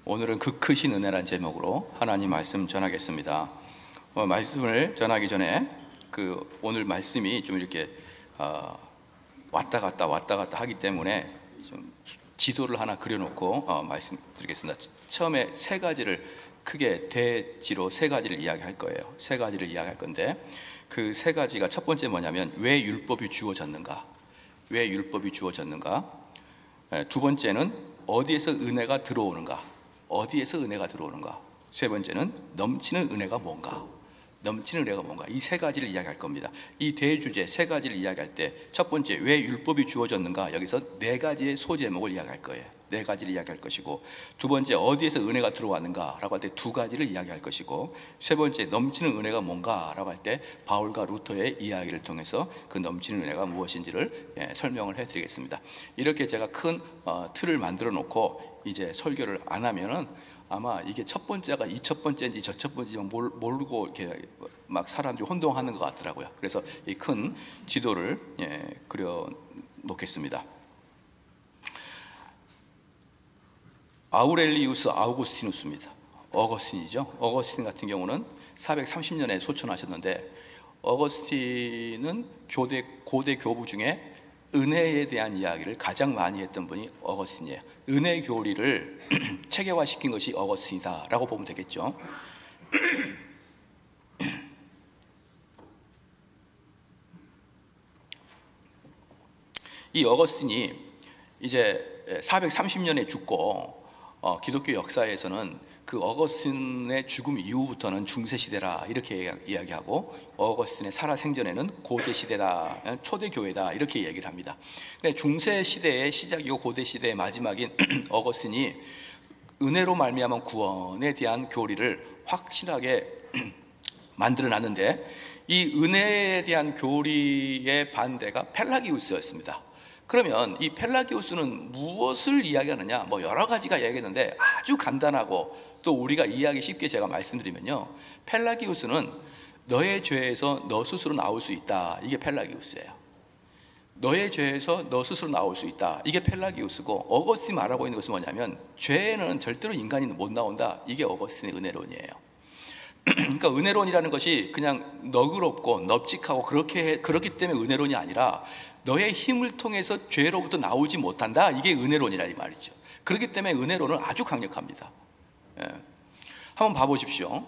오늘은 그 크신 은혜란 제목으로 하나님 말씀 전하겠습니다. 말씀을 전하기 전에 오늘 말씀이 좀 이렇게 왔다 갔다 하기 때문에 좀 지도를 하나 그려놓고 말씀드리겠습니다. 처음에 세 가지를 크게 대지로 세 가지를 이야기할 거예요. 세 가지를 이야기할 건데 그 세 가지가 첫 번째 뭐냐면 왜 율법이 주어졌는가? 왜 율법이 주어졌는가? 두 번째는 어디에서 은혜가 들어오는가? 어디에서 은혜가 들어오는가? 세 번째는 넘치는 은혜가 뭔가? 넘치는 은혜가 뭔가? 이 세 가지를 이야기할 겁니다. 이 대주제 세 가지를 이야기할 때 첫 번째 왜 율법이 주어졌는가? 여기서 네 가지의 소제목을 이야기할 거예요. 네 가지를 이야기할 것이고, 두 번째 어디에서 은혜가 들어왔는가? 라고 할 때 두 가지를 이야기할 것이고, 세 번째 넘치는 은혜가 뭔가? 라고 할 때 바울과 루터의 이야기를 통해서 그 넘치는 은혜가 무엇인지를 설명을 해드리겠습니다. 이렇게 제가 큰 틀을 만들어 놓고 이제 설교를 안 하면은 아마 이게 첫 번째가 이 첫 번째인지 저 첫 번째인지 모르고 이렇게 막 사람들이 혼동하는 것 같더라고요. 그래서 이 큰 지도를 그려 놓겠습니다. 아우렐리우스 아우구스티누스입니다. 어거스틴이죠. 어거스틴 같은 경우는 430년에 소천하셨는데, 어거스틴은 고대 교부 중에 은혜에 대한 이야기를 가장 많이 했던 분이 어거스틴이에요. 은혜 교리를 체계화시킨 것이 어거스틴이다 라고 보면 되겠죠. 이 어거스틴이 이제 430년에 죽고 기독교 역사에서는 그 어거스틴의 죽음 이후부터는 중세시대라 이렇게 이야기하고, 어거스틴의 살아생전에는 고대시대다, 초대교회다 이렇게 얘기를 합니다. 중세시대의 시작이고 고대시대의 마지막인 어거스틴이 은혜로 말미암은 구원에 대한 교리를 확실하게 만들어놨는데, 이 은혜에 대한 교리의 반대가 펠라기우스였습니다. 그러면 이 펠라기우스는 무엇을 이야기하느냐? 여러 가지가 이야기했는데 아주 간단하고 또 우리가 이해하기 쉽게 제가 말씀드리면요, 펠라기우스는 너의 죄에서 너 스스로 나올 수 있다, 이게 펠라기우스예요. 너의 죄에서 너 스스로 나올 수 있다, 이게 펠라기우스고, 어거스틴이 말하고 있는 것은 뭐냐면 죄에는 절대로 인간이 못 나온다, 이게 어거스틴의 은혜론이에요. 그러니까 은혜론이라는 것이 그냥 너그럽고 넙직하고 그렇기 때문에 은혜론이 아니라 너의 힘을 통해서 죄로부터 나오지 못한다, 이게 은혜론이라 이 말이죠. 그렇기 때문에 은혜론은 아주 강력합니다. 한번 봐보십시오.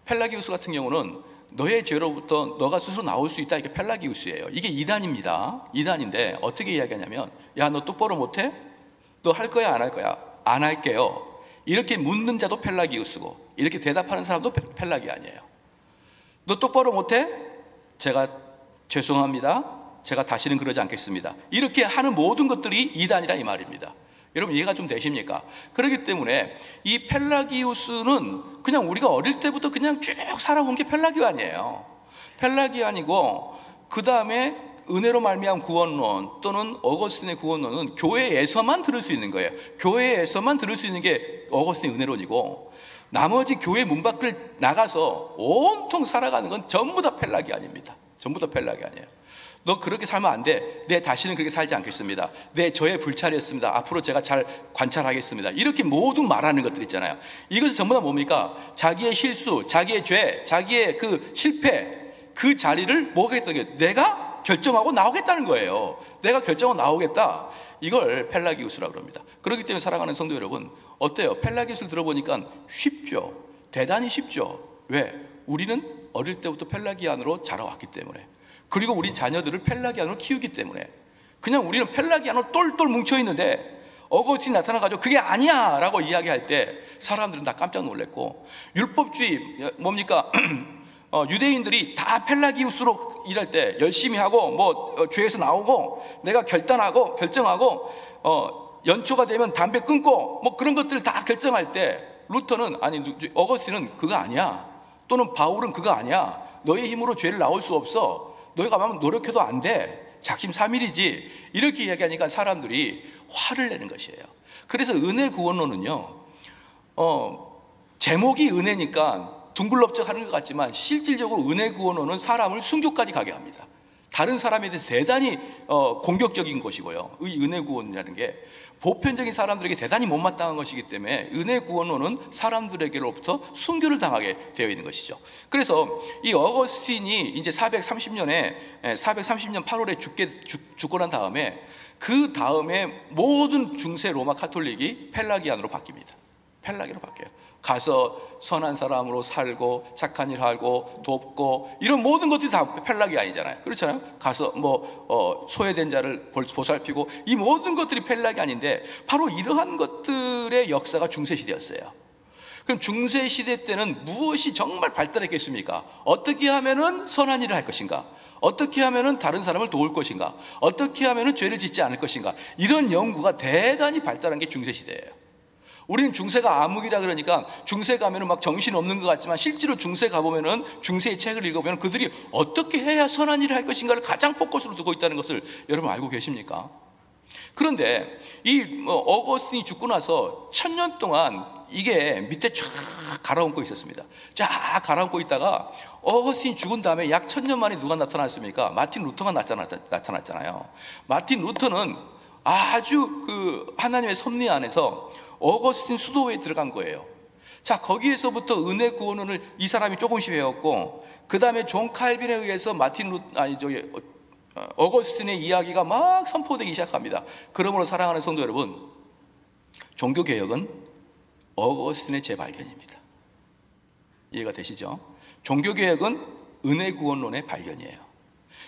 펠라기우스 같은 경우는 너의 죄로부터 너가 스스로 나올 수 있다, 이게 펠라기우스예요. 이게 이단입니다. 이단인데 어떻게 이야기하냐면, 야, 너 똑바로 못해? 너 할 거야 안 할 거야? 안 할게요. 이렇게 묻는 자도 펠라기우스고, 이렇게 대답하는 사람도 펠라기 아니에요. 너 똑바로 못해? 제가 죄송합니다. 제가 다시는 그러지 않겠습니다. 이렇게 하는 모든 것들이 이단이라 이 말입니다. 여러분 이해가 좀 되십니까? 그렇기 때문에 이 펠라기우스는 그냥 우리가 어릴 때부터 그냥 쭉 살아온 게 펠라기안이에요. 펠라기안이고, 그 다음에 은혜로 말미암은 구원론 또는 어거스틴의 구원론은 교회에서만 들을 수 있는 거예요. 교회에서만 들을 수 있는 게 어거스틴의 은혜론이고, 나머지 교회 문 밖을 나가서 온통 살아가는 건 전부 다 펠라기안입니다. 전부 다 펠라기안이에요. 너 그렇게 살면 안 돼. 네, 다시는 그렇게 살지 않겠습니다. 네, 저의 불찰이었습니다. 앞으로 제가 잘 관찰하겠습니다. 이렇게 모두 말하는 것들 있잖아요. 이것은 전부 다 뭡니까? 자기의 실수, 자기의 죄, 자기의 그 실패, 그 자리를 뭐가 했던 게 내가 결정하고 나오겠다는 거예요. 내가 결정하고 나오겠다. 이걸 펠라기우스라고 합니다. 그렇기 때문에 사랑하는 성도 여러분, 어때요? 펠라기우스를 들어보니까 쉽죠. 대단히 쉽죠. 왜? 우리는 어릴 때부터 펠라기안으로 자라왔기 때문에, 그리고 우리 자녀들을 펠라기안으로 키우기 때문에, 그냥 우리는 펠라기안으로 똘똘 뭉쳐있는데 어거스틴이 나타나가지고 그게 아니야 라고 이야기할 때 사람들은 다 깜짝 놀랐고, 율법주의 뭡니까? 유대인들이 다 펠라기우스로 일할 때 열심히 하고 죄에서 나오고 내가 결단하고 결정하고 연초가 되면 담배 끊고 그런 것들을 다 결정할 때, 루터는 어거스틴은 그거 아니야, 또는 바울은 그거 아니야, 너의 힘으로 죄를 나올 수 없어, 너희가 막 노력해도 안 돼, 작심삼일이지, 이렇게 이야기하니까 사람들이 화를 내는 것이에요. 그래서 은혜 구원론은요, 제목이 은혜니까 둥글럽적 하는 것 같지만 실질적으로 은혜 구원론은 사람을 순교까지 가게 합니다. 다른 사람에 대해서 대단히 공격적인 것이고요. 이 은혜 구원이라는 게 보편적인 사람들에게 대단히 못마땅한 것이기 때문에 은혜 구원론은 사람들에게로부터 순교를 당하게 되어 있는 것이죠. 그래서 이 어거스틴이 이제 430년 8월에 죽고 난 다음에 그 다음에 모든 중세 로마 카톨릭이 펠라기안으로 바뀝니다. 펠라기로 바뀌어요. 가서 선한 사람으로 살고 착한 일 하고 돕고 이런 모든 것들이 다 펠라기안이잖아요. 그렇잖아요. 가서 소외된 자를 보살피고 이 모든 것들이 펠라기안인데 바로 이러한 것들의 역사가 중세시대였어요. 그럼 중세시대 때는 무엇이 정말 발달했겠습니까? 어떻게 하면은 선한 일을 할 것인가? 어떻게 하면은 다른 사람을 도울 것인가? 어떻게 하면은 죄를 짓지 않을 것인가? 이런 연구가 대단히 발달한 게 중세시대예요. 우리는 중세가 암흑이라 그러니까 중세 가면은 막 정신 없는 것 같지만 실제로 중세 가보면은 중세의 책을 읽어보면 그들이 어떻게 해야 선한 일을 할 것인가를 가장 포커스로 두고 있다는 것을 여러분 알고 계십니까? 그런데 이 어거스틴이 죽고 나서 1000년 동안 이게 밑에 쫙 가라앉고 있었습니다. 쫙 가라앉고 있다가 어거스틴이 죽은 다음에 약 1000년 만에 누가 나타났습니까? 마틴 루터가 나타났잖아요. 마틴 루터는 아주 그 하나님의 섭리 안에서 어거스틴 수도에 들어간 거예요. 자, 거기에서부터 은혜 구원론을 이 사람이 조금씩 배웠고, 그 다음에 존 칼빈에 의해서 어거스틴의 이야기가 막 선포되기 시작합니다. 그러므로 사랑하는 성도 여러분, 종교개혁은 어거스틴의 재발견입니다. 이해가 되시죠? 종교개혁은 은혜 구원론의 발견이에요.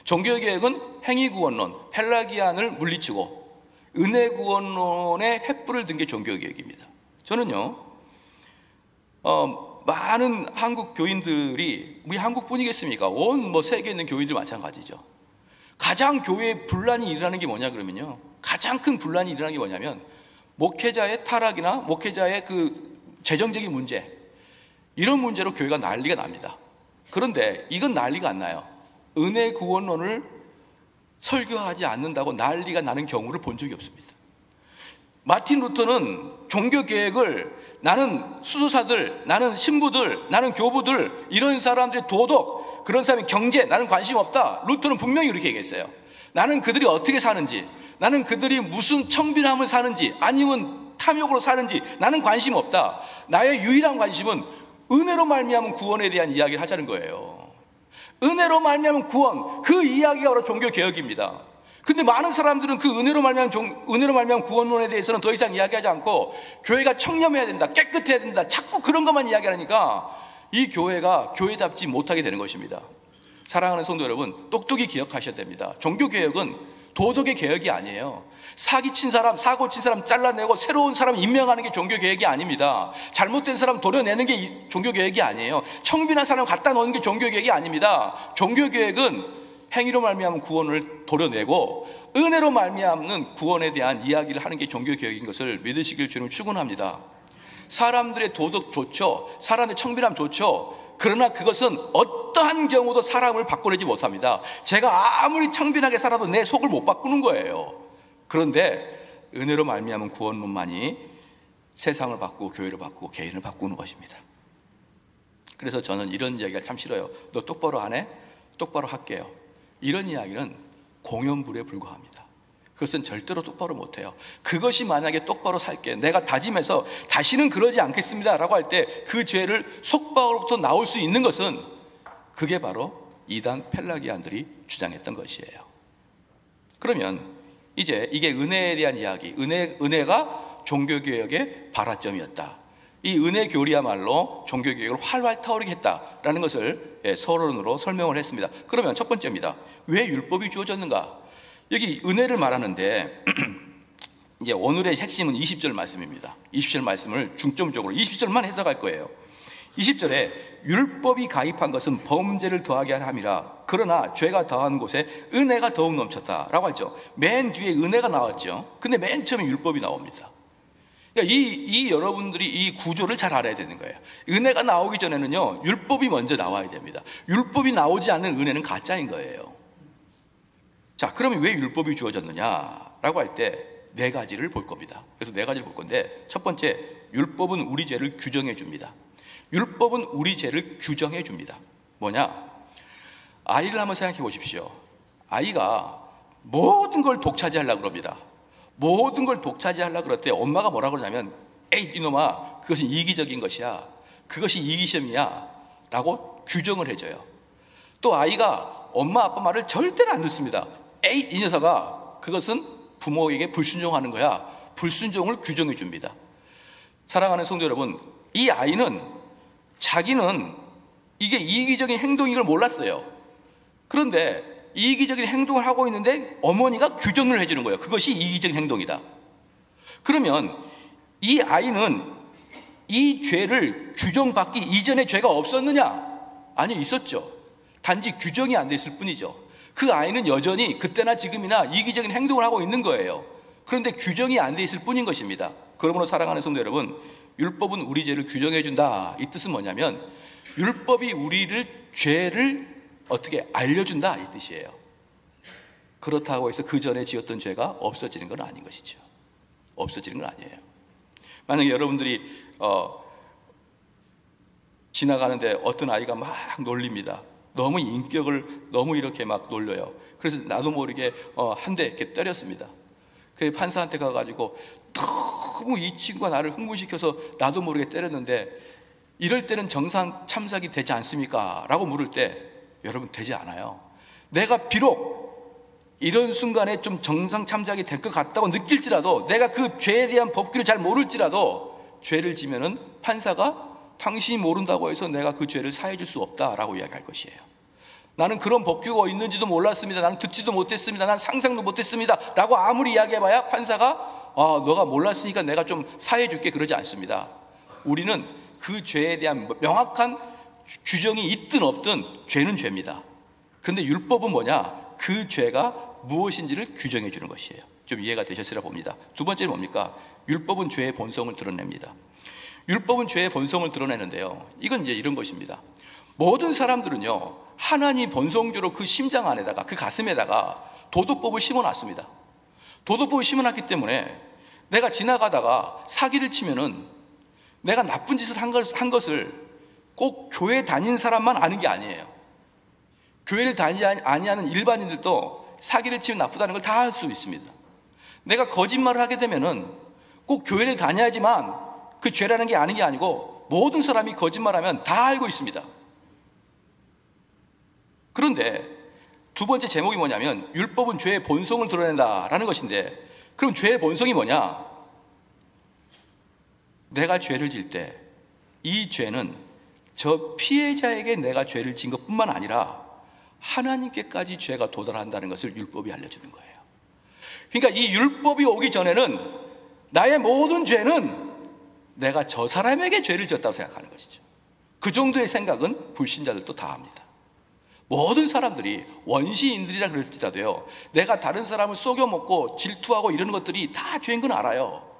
종교개혁은 행위구원론, 펠라기안을 물리치고 은혜 구원론의 횃불을 든 게 종교개혁입니다. 저는요, 많은 한국 교인들이, 우리 한국뿐이겠습니까? 온 세계에 있는 교인들 마찬가지죠. 가장 교회에 분란이 일어나는 게 뭐냐 그러면요, 가장 큰 분란이 일어나는 게 뭐냐면 목회자의 타락이나 목회자의 그 재정적인 문제, 이런 문제로 교회가 난리가 납니다. 그런데 이건 난리가 안 나요. 은혜 구원론을 설교하지 않는다고 난리가 나는 경우를 본 적이 없습니다. 마틴 루터는 종교개혁을 나는 수도사들, 나는 신부들, 나는 교부들, 이런 사람들의 도덕, 그런 사람의 경제, 나는 관심 없다. 루터는 분명히 이렇게 얘기했어요. 나는 그들이 어떻게 사는지, 나는 그들이 무슨 청빈함을 사는지 아니면 탐욕으로 사는지 나는 관심 없다. 나의 유일한 관심은 은혜로 말미암은 구원에 대한 이야기를 하자는 거예요. 은혜로 말미암은 구원, 그 이야기가 바로 종교개혁입니다. 근데 많은 사람들은 그 은혜로 말미암은 구원론에 대해서는 더 이상 이야기하지 않고 교회가 청렴해야 된다, 깨끗해야 된다, 자꾸 그런 것만 이야기하니까 이 교회가 교회답지 못하게 되는 것입니다. 사랑하는 성도 여러분, 똑똑히 기억하셔야 됩니다. 종교개혁은 도덕의 개혁이 아니에요. 사기친 사람, 사고 친 사람 잘라내고 새로운 사람 임명하는 게 종교개혁이 아닙니다. 잘못된 사람 도려내는 게 종교개혁이 아니에요. 청빈한 사람 갖다 놓는 게 종교개혁이 아닙니다. 종교개혁은 행위로 말미암은 구원을 도려내고 은혜로 말미암는 구원에 대한 이야기를 하는 게 종교개혁인 것을 믿으시길 주님 축원합니다. 사람들의 도덕 좋죠, 사람의 청빈함 좋죠. 그러나 그것은 어떠한 경우도 사람을 바꿔내지 못합니다. 제가 아무리 청빈하게 살아도 내 속을 못 바꾸는 거예요. 그런데 은혜로 말미암은 구원론만이 세상을 바꾸고 교회를 바꾸고 개인을 바꾸는 것입니다. 그래서 저는 이런 이야기가 참 싫어요. 너 똑바로 안 해? 똑바로 할게요. 이런 이야기는 공연불에 불과합니다. 그것은 절대로 똑바로 못해요. 그것이 만약에 똑바로 살게, 내가 다짐해서 다시는 그러지 않겠습니다 라고 할 때 그 죄를 속박으로부터 나올 수 있는 것은 그게 바로 이단 펠라기안들이 주장했던 것이에요. 그러면 이제 이게 은혜에 대한 이야기, 은혜가 종교개혁의 발화점이었다. 이 은혜 교리야말로 종교개혁을 활활 타오르게 했다라는 것을 서론으로 설명을 했습니다. 그러면 첫 번째입니다. 왜 율법이 주어졌는가? 여기 은혜를 말하는데 이제 오늘의 핵심은 20절 말씀입니다. 20절 말씀을 중점적으로 20절만 해석할 거예요. 20절에 율법이 가입한 것은 범죄를 더하게 함이라. 그러나 죄가 더한 곳에 은혜가 더욱 넘쳤다라고 하죠. 맨 뒤에 은혜가 나왔죠. 근데 맨 처음에 율법이 나옵니다. 그러니까 이 여러분들이 이 구조를 잘 알아야 되는 거예요. 은혜가 나오기 전에는요, 율법이 먼저 나와야 됩니다. 율법이 나오지 않는 은혜는 가짜인 거예요. 자, 그러면 왜 율법이 주어졌느냐라고 할 때 네 가지를 볼 겁니다. 그래서 네 가지를 볼 건데, 첫 번째, 율법은 우리 죄를 규정해 줍니다. 율법은 우리 죄를 규정해 줍니다. 뭐냐? 아이를 한번 생각해 보십시오. 아이가 모든 걸 독차지하려고 그럽니다. 모든 걸 독차지하려고 그럴 때 엄마가 뭐라고 그러냐면, 에이 이놈아, 그것은 이기적인 것이야, 그것이 이기심이야 라고 규정을 해줘요. 또 아이가 엄마 아빠 말을 절대로 안 듣습니다. 에이 이 녀석아, 그것은 부모에게 불순종하는 거야, 불순종을 규정해 줍니다. 사랑하는 성도 여러분, 이 아이는 자기는 이게 이기적인 행동인 걸 몰랐어요. 그런데 이기적인 행동을 하고 있는데 어머니가 규정을 해주는 거예요. 그것이 이기적인 행동이다. 그러면 이 아이는 이 죄를 규정받기 이전에 죄가 없었느냐? 아니, 있었죠. 단지 규정이 안 돼 있을 뿐이죠. 그 아이는 여전히 그때나 지금이나 이기적인 행동을 하고 있는 거예요. 그런데 규정이 안 돼 있을 뿐인 것입니다. 그러므로 사랑하는 성도 여러분, 율법은 우리 죄를 규정해 준다. 이 뜻은 뭐냐면, 율법이 우리를 죄를 어떻게 알려준다, 이 뜻이에요. 그렇다고 해서 그 전에 지었던 죄가 없어지는 건 아닌 것이죠. 없어지는 건 아니에요. 만약에 여러분들이 지나가는데 어떤 아이가 막 놀립니다. 너무 인격을 너무 이렇게 막 놀려요. 그래서 나도 모르게 한 대 이렇게 때렸습니다. 그래서 판사한테 가가지고 너무 이 친구가 나를 흥분시켜서 나도 모르게 때렸는데, 이럴 때는 정상 참작이 되지 않습니까? 라고 물을 때, 여러분, 되지 않아요. 내가 비록 이런 순간에 좀 정상 참작이 될 것 같다고 느낄지라도, 내가 그 죄에 대한 법규를 잘 모를지라도, 죄를 지면은 판사가 당신이 모른다고 해서 내가 그 죄를 사해 줄 수 없다라고 이야기할 것이에요. 나는 그런 법규가 있는지도 몰랐습니다, 나는 듣지도 못했습니다, 나는 상상도 못했습니다 라고 아무리 이야기해봐야 판사가 너가 몰랐으니까 내가 좀 사해 줄게, 그러지 않습니다. 우리는 그 죄에 대한 명확한 규정이 있든 없든 죄는 죄입니다. 그런데 율법은 뭐냐? 그 죄가 무엇인지를 규정해 주는 것이에요. 좀 이해가 되셨으리라 봅니다. 두 번째는 뭡니까? 율법은 죄의 본성을 드러냅니다. 율법은 죄의 본성을 드러내는데요, 이건 이제 이런 것입니다. 모든 사람들은요, 하나님 본성대로 그 심장 안에다가, 그 가슴에다가 도덕법을 심어놨습니다. 도덕법을 심어놨기 때문에 내가 지나가다가 사기를 치면은 내가 나쁜 짓을 한 것을 꼭 교회 다니는 사람만 아는 게 아니에요. 교회를 다니지 아니하는 일반인들도 사기를 치면 나쁘다는 걸 다 알 수 있습니다. 내가 거짓말을 하게 되면은 꼭 교회를 다녀야지만 그 죄라는 게 아는 게 아니고, 모든 사람이 거짓말하면 다 알고 있습니다. 그런데 두 번째 제목이 뭐냐면, 율법은 죄의 본성을 드러낸다라는 것인데, 그럼 죄의 본성이 뭐냐? 내가 죄를 질 때 이 죄는 저 피해자에게 내가 죄를 진 것뿐만 아니라 하나님께까지 죄가 도달한다는 것을 율법이 알려주는 거예요. 그러니까 이 율법이 오기 전에는 나의 모든 죄는 내가 저 사람에게 죄를 졌다고 생각하는 것이죠. 그 정도의 생각은 불신자들도 다 합니다. 모든 사람들이, 원시인들이라 그럴지라도요, 내가 다른 사람을 속여먹고 질투하고 이러는 것들이 다 죄인 건 알아요.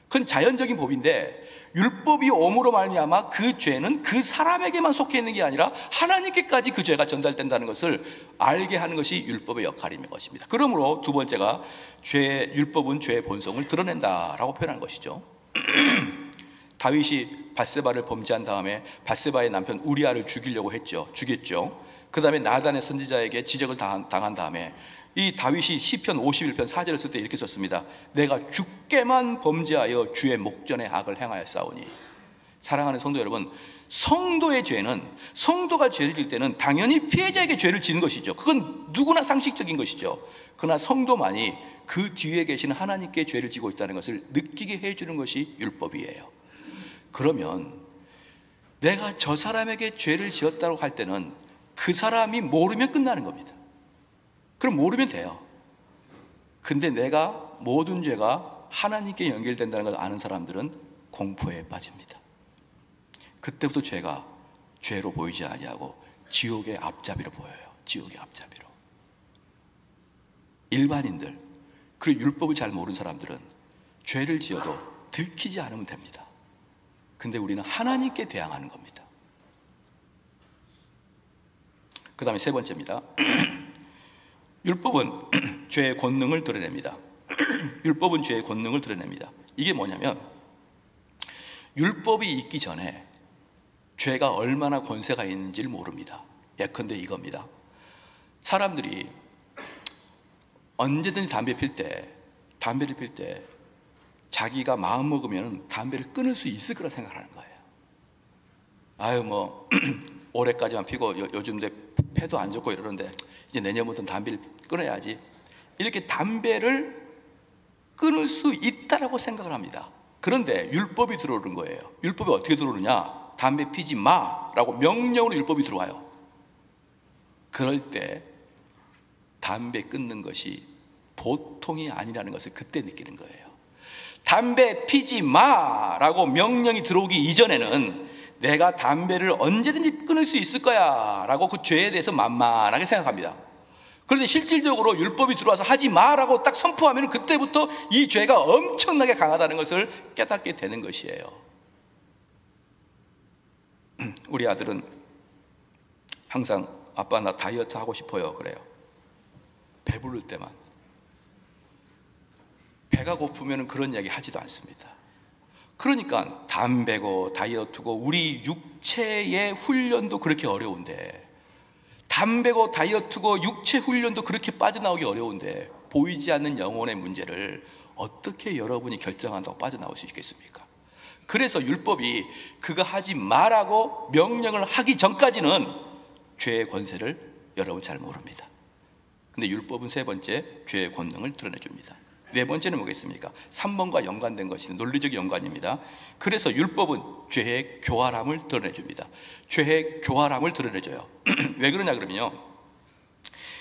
그건 자연적인 법인데, 율법이 옴으로 말미암아 그 죄는 그 사람에게만 속해 있는 게 아니라 하나님께까지 그 죄가 전달된다는 것을 알게 하는 것이 율법의 역할인 것입니다. 그러므로 두 번째가 율법은 죄의 본성을 드러낸다라고 표현한 것이죠. 다윗이 밧세바를 범죄한 다음에 밧세바의 남편 우리아를 죽였죠. 그 다음에 나단의 선지자에게 지적을 당한 다음에 이 다윗이 시편 51편 4절을 쓸 때 이렇게 썼습니다. 내가 주께만 범죄하여 주의 목전에 악을 행하였사오니. 사랑하는 성도 여러분, 성도의 죄는, 성도가 죄를 질 때는 당연히 피해자에게 죄를 지는 것이죠. 그건 누구나 상식적인 것이죠. 그러나 성도만이 그 뒤에 계신 하나님께 죄를 지고 있다는 것을 느끼게 해주는 것이 율법이에요. 그러면 내가 저 사람에게 죄를 지었다고 할 때는 그 사람이 모르면 끝나는 겁니다. 그럼 모르면 돼요. 근데 내가 모든 죄가 하나님께 연결된다는 걸 아는 사람들은 공포에 빠집니다. 그때부터 죄가 죄로 보이지 아니하고 지옥의 앞잡이로 보여요. 지옥의 앞잡이로. 일반인들, 그리고 율법을 잘 모르는 사람들은 죄를 지어도 들키지 않으면 됩니다. 근데 우리는 하나님께 대항하는 겁니다. 그 다음에 세 번째입니다. 율법은 죄의 권능을 드러냅니다. 율법은 죄의 권능을 드러냅니다. 이게 뭐냐면, 율법이 있기 전에 죄가 얼마나 권세가 있는지를 모릅니다. 예컨대 이겁니다. 사람들이 언제든지 담배를 필 때 자기가 마음 먹으면 담배를 끊을 수 있을 거라 생각하는 거예요. 아유 뭐 올해까지만 피고 요즘 폐도 안 좋고 이러는데 이제 내년부터는 담배를 끊어야지, 이렇게 담배를 끊을 수 있다라고 생각을 합니다. 그런데 율법이 들어오는 거예요. 율법이 어떻게 들어오느냐? 담배 피지 마라고 명령으로 율법이 들어와요. 그럴 때 담배 끊는 것이 보통이 아니라는 것을 그때 느끼는 거예요. 담배 피지 마라고 명령이 들어오기 이전에는 내가 담배를 언제든지 끊을 수 있을 거야 라고 그 죄에 대해서 만만하게 생각합니다. 그런데 실질적으로 율법이 들어와서 하지 마라고 딱 선포하면 그때부터 이 죄가 엄청나게 강하다는 것을 깨닫게 되는 것이에요. 우리 아들은 항상 아빠 나 다이어트 하고 싶어요 그래요. 배부를 때만. 배가 고프면 그런 이야기 하지도 않습니다. 그러니까 담배고 다이어트고 우리 육체의 훈련도 그렇게 어려운데, 담배고 다이어트고 육체 훈련도 그렇게 빠져나오기 어려운데 보이지 않는 영혼의 문제를 어떻게 여러분이 결정한다고 빠져나올 수 있겠습니까? 그래서 율법이 그거 하지 말라고 명령을 하기 전까지는 죄의 권세를 여러분 잘 모릅니다. 근데 율법은 세 번째 죄의 권능을 드러내줍니다. 네 번째는 뭐겠습니까? 3번과 연관된 것이 논리적 연관입니다. 그래서 율법은 죄의 교활함을 드러내줍니다. 죄의 교활함을 드러내줘요. 왜 그러냐 그러면요,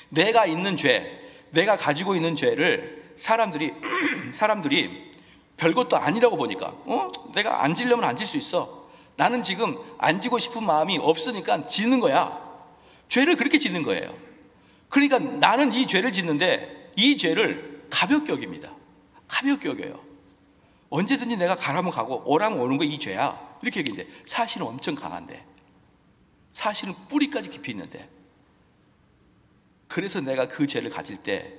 내가 있는 죄, 내가 가지고 있는 죄를 사람들이 별것도 아니라고 보니까 내가 안 지려면 안 질 수 있어, 나는 지금 안 지고 싶은 마음이 없으니까 짓는 거야. 죄를 그렇게 짓는 거예요. 그러니까 나는 이 죄를 짓는데 이 죄를 가볍게 여깁니다. 가볍게 여겨요. 언제든지 내가 가라면 가고 오라면 오는 거 이 죄야 이렇게 여기는데, 사실은 엄청 강한데, 사실은 뿌리까지 깊이 있는데, 그래서 내가 그 죄를 가질 때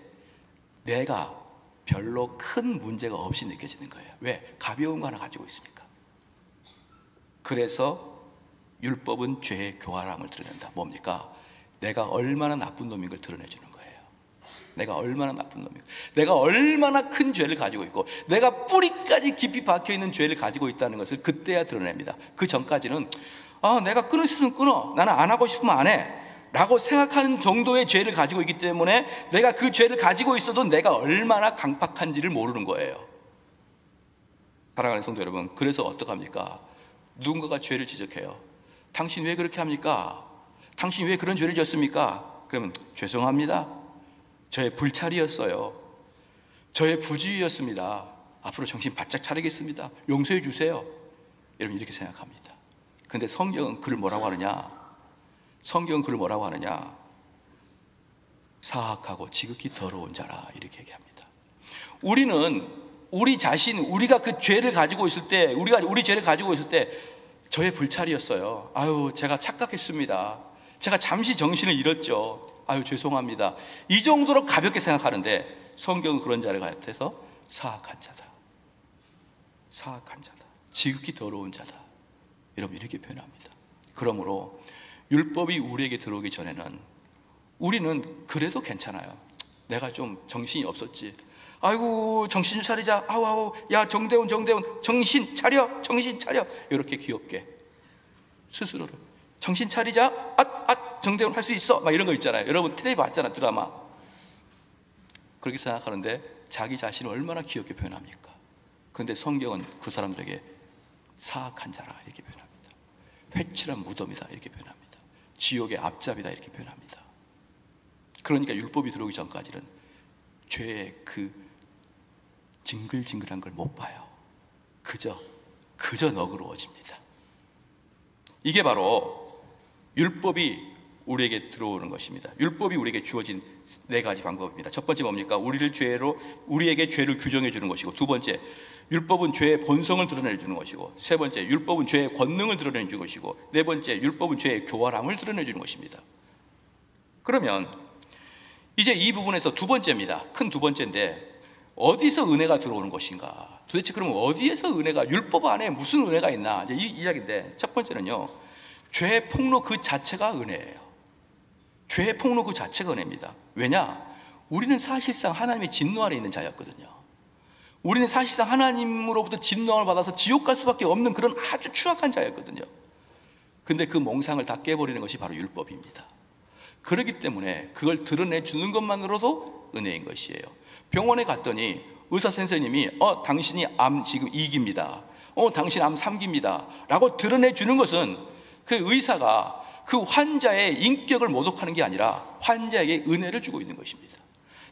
내가 별로 큰 문제가 없이 느껴지는 거예요. 왜? 가벼운 거 하나 가지고 있으니까. 그래서 율법은 죄의 교활함을 드러낸다. 뭡니까? 내가 얼마나 나쁜 놈인 걸 드러내주는 거예요. 내가 얼마나 나쁜 놈이고, 내가 얼마나 큰 죄를 가지고 있고, 내가 뿌리까지 깊이 박혀있는 죄를 가지고 있다는 것을 그때야 드러냅니다. 그 전까지는 내가 끊을 수는 끊어, 나는 안 하고 싶으면 안 해 라고 생각하는 정도의 죄를 가지고 있기 때문에 내가 그 죄를 가지고 있어도 내가 얼마나 강팍한지를 모르는 거예요. 사랑하는 성도 여러분, 그래서 어떡합니까? 누군가가 죄를 지적해요. 당신 왜 그렇게 합니까? 당신 왜 그런 죄를 지었습니까? 그러면 죄송합니다, 저의 불찰이었어요, 저의 부주의였습니다, 앞으로 정신 바짝 차리겠습니다, 용서해 주세요, 여러분 이렇게 생각합니다. 근데 성경은 그를 뭐라고 하느냐? 성경은 그를 뭐라고 하느냐? 사악하고 지극히 더러운 자라 이렇게 얘기합니다. 우리는 우리 자신, 우리가 그 죄를 가지고 있을 때, 우리 죄를 가지고 있을 때 저의 불찰이었어요, 아유 제가 착각했습니다, 제가 잠시 정신을 잃었죠, 아유 죄송합니다, 이 정도로 가볍게 생각하는데 성경은 그런 자를 같아서 사악한 자다, 사악한 자다, 지극히 더러운 자다, 여러분 이렇게 표현합니다. 그러므로 율법이 우리에게 들어오기 전에는 우리는 그래도 괜찮아요. 내가 좀 정신이 없었지, 아이고 정신 좀 차리자, 아우 야 정대훈 정신 차려, 이렇게 귀엽게 스스로를 정신 차리자, 정대훈 할 수 있어, 막 이런 거 있잖아요. 여러분 텔레비 봤잖아, 드라마. 그렇게 생각하는데 자기 자신을 얼마나 귀엽게 표현합니까? 그런데 성경은 그 사람들에게 사악한 자라 이렇게 표현합니다. 회칠한 무덤이다 이렇게 표현합니다. 지옥의 앞잡이다 이렇게 표현합니다. 그러니까 율법이 들어오기 전까지는 죄의 그 징글징글한 걸 못 봐요. 그저 너그러워집니다. 이게 바로 율법이 우리에게 들어오는 것입니다. 율법이 우리에게 주어진 네 가지 방법입니다. 첫 번째 뭡니까? 우리에게 죄를 규정해 주는 것이고, 두 번째 율법은 죄의 본성을 드러내 주는 것이고, 세 번째 율법은 죄의 권능을 드러내 주는 것이고, 네 번째 율법은 죄의 교활함을 드러내 주는 것입니다. 그러면 이제 이 부분에서 두 번째입니다. 큰 두 번째인데, 어디서 은혜가 들어오는 것인가? 도대체 그러면 어디에서 은혜가, 율법 안에 무슨 은혜가 있나? 이제 이 이야기인데, 첫 번째는요, 죄의 폭로 그 자체가 은혜예요. 죄의 폭로 그 자체가 은혜입니다. 왜냐? 우리는 사실상 하나님의 진노 아래 있는 자였거든요. 우리는 사실상 하나님으로부터 진노를 받아서 지옥 갈 수밖에 없는 그런 아주 추악한 자였거든요. 근데 그 몽상을 다 깨버리는 것이 바로 율법입니다. 그렇기 때문에 그걸 드러내주는 것만으로도 은혜인 것이에요. 병원에 갔더니 의사 선생님이 당신이 암 지금 2기입니다. 당신 암 3기입니다. 라고 드러내주는 것은 그 의사가 그 환자의 인격을 모독하는 게 아니라 환자에게 은혜를 주고 있는 것입니다.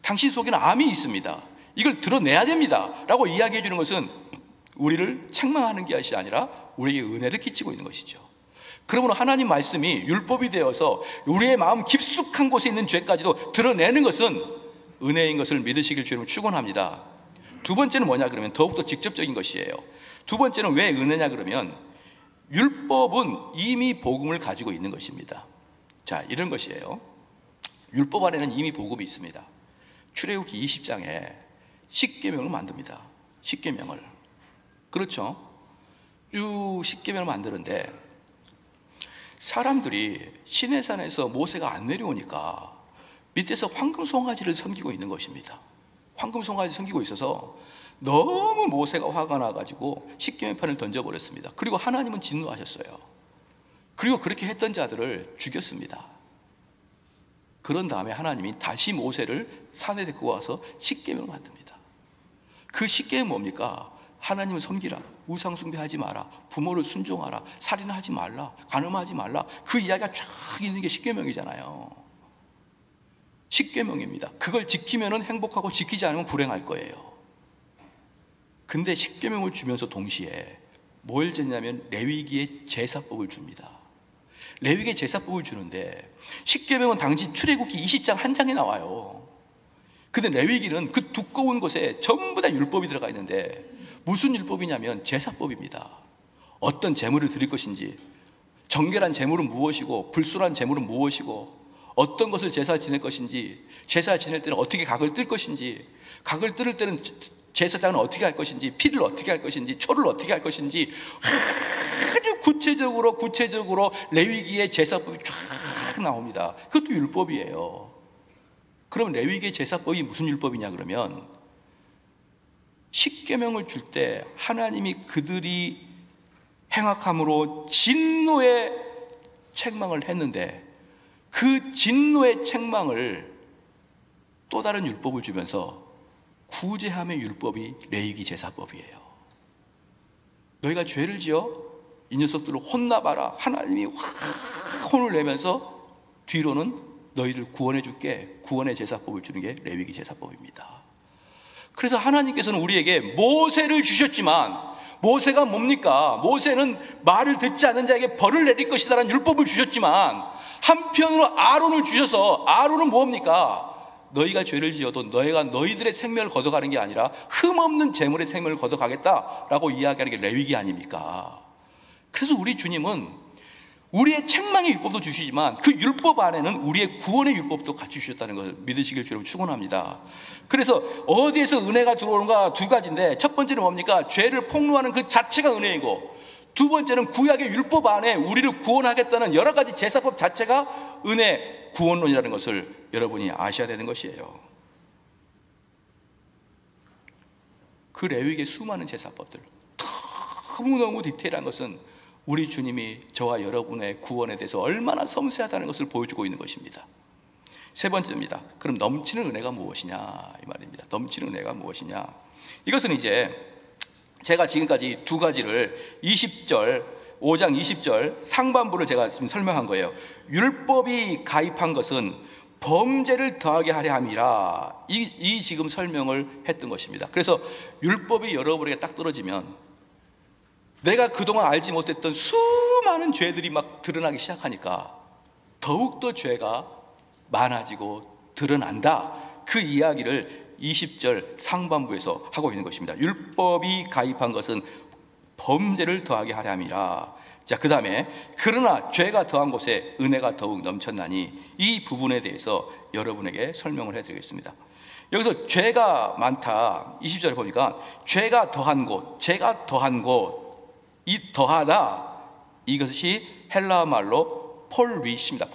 당신 속에는 암이 있습니다. 이걸 드러내야 됩니다. 라고 이야기해 주는 것은 우리를 책망하는 것이 아니라 우리에게 은혜를 끼치고 있는 것이죠. 그러므로 하나님 말씀이 율법이 되어서 우리의 마음 깊숙한 곳에 있는 죄까지도 드러내는 것은 은혜인 것을 믿으시길 주님 축원합니다. 두 번째는 뭐냐 그러면 더욱더 직접적인 것이에요. 두 번째는 왜 은혜냐 그러면 율법은 이미 복음을 가지고 있는 것입니다. 자, 이런 것이에요. 율법 안에는 이미 복음이 있습니다. 출애굽기 20장에 십계명을 만듭니다. 십계명을. 그렇죠? 십계명을 만드는데 사람들이 시내산에서 모세가 안 내려오니까 밑에서 황금송아지를 섬기고 있는 것입니다. 황금송아지 섬기고 있어서 너무 모세가 화가 나가지고 십계명판을 던져버렸습니다. 그리고 하나님은 진노하셨어요. 그리고 그렇게 했던 자들을 죽였습니다. 그런 다음에 하나님이 다시 모세를 산에 데리고 와서 십계명을 만듭니다. 그 십계명은 뭡니까? 하나님을 섬기라, 우상 숭배하지 마라, 부모를 순종하라, 살인하지 말라, 간음하지 말라. 그 이야기가 쫙 있는 게 십계명이잖아요. 십계명입니다. 그걸 지키면 행복하고 지키지 않으면 불행할 거예요. 근데 십계명을 주면서 동시에 뭘 줬냐면 레위기의 제사법을 줍니다. 레위기의 제사법을 주는데 십계명은 당시 출애굽기 20장 한 장에 나와요. 근데 레위기는 그 두꺼운 곳에 전부 다 율법이 들어가 있는데 무슨 율법이냐면 제사법입니다. 어떤 제물을 드릴 것인지, 정결한 제물은 무엇이고 불순한 제물은 무엇이고, 어떤 것을 제사 지낼 것인지, 제사 지낼 때는 어떻게 각을 뜰 것인지, 각을 뜰 때는 제사장은 어떻게 할 것인지, 피를 어떻게 할 것인지, 초를 어떻게 할 것인지 아주 구체적으로 레위기의 제사법이 쫙 나옵니다. 그것도 율법이에요. 그럼 레위기의 제사법이 무슨 율법이냐 그러면 십계명을 줄 때 하나님이 그들이 행악함으로 진노의 책망을 했는데 그 진노의 책망을 또 다른 율법을 주면서 구제함의 율법이 레위기 제사법이에요. 너희가 죄를 지어 이 녀석들을 혼나봐라. 하나님이 확 혼을 내면서 뒤로는 너희를 구원해 줄게. 구원의 제사법을 주는 게 레위기 제사법입니다. 그래서 하나님께서는 우리에게 모세를 주셨지만 모세가 뭡니까? 모세는 말을 듣지 않는 자에게 벌을 내릴 것이다라는 율법을 주셨지만 한편으로 아론을 주셔서 아론은 뭡니까? 너희가 죄를 지어도 너희가 너희들의 생명을 걷어가는 게 아니라 흠없는 재물의 생명을 걷어가겠다라고 이야기하는 게 레위기 아닙니까? 그래서 우리 주님은 우리의 책망의 율법도 주시지만 그 율법 안에는 우리의 구원의 율법도 같이 주셨다는 것을 믿으시길 주님 축원합니다. 그래서 어디에서 은혜가 들어오는가 두 가지인데 첫 번째는 뭡니까? 죄를 폭로하는 그 자체가 은혜이고 두 번째는 구약의 율법 안에 우리를 구원하겠다는 여러 가지 제사법 자체가 은혜 구원론이라는 것을 여러분이 아셔야 되는 것이에요. 그 레위기의 수많은 제사법들 너무너무 디테일한 것은 우리 주님이 저와 여러분의 구원에 대해서 얼마나 섬세하다는 것을 보여주고 있는 것입니다. 세 번째입니다. 그럼 넘치는 은혜가 무엇이냐 이 말입니다. 넘치는 은혜가 무엇이냐? 이것은 이제 제가 지금까지 두 가지를 20절 5장 20절 상반부를 제가 지금 설명한 거예요. 율법이 가입한 것은 범죄를 더하게 하려 함이라 이 지금 설명을 했던 것입니다. 그래서 율법이 여러분에게 딱 떨어지면 내가 그동안 알지 못했던 수많은 죄들이 막 드러나기 시작하니까 더욱더 죄가 많아지고 드러난다. 그 이야기를 20절 상반부에서 하고 있는 것입니다. 율법이 가입한 것은 범죄를 더하게 하려 함이라. 자, 그 다음에 그러나 죄가 더한 곳에 은혜가 더욱 넘쳤나니 이 부분에 대해서 여러분에게 설명을 해드리겠습니다. 여기서 죄가 많다 20절에 보니까 죄가 더한 곳, 죄가 더한 곳, 이 더하다 이것이 헬라어 말로 폴리스입니다.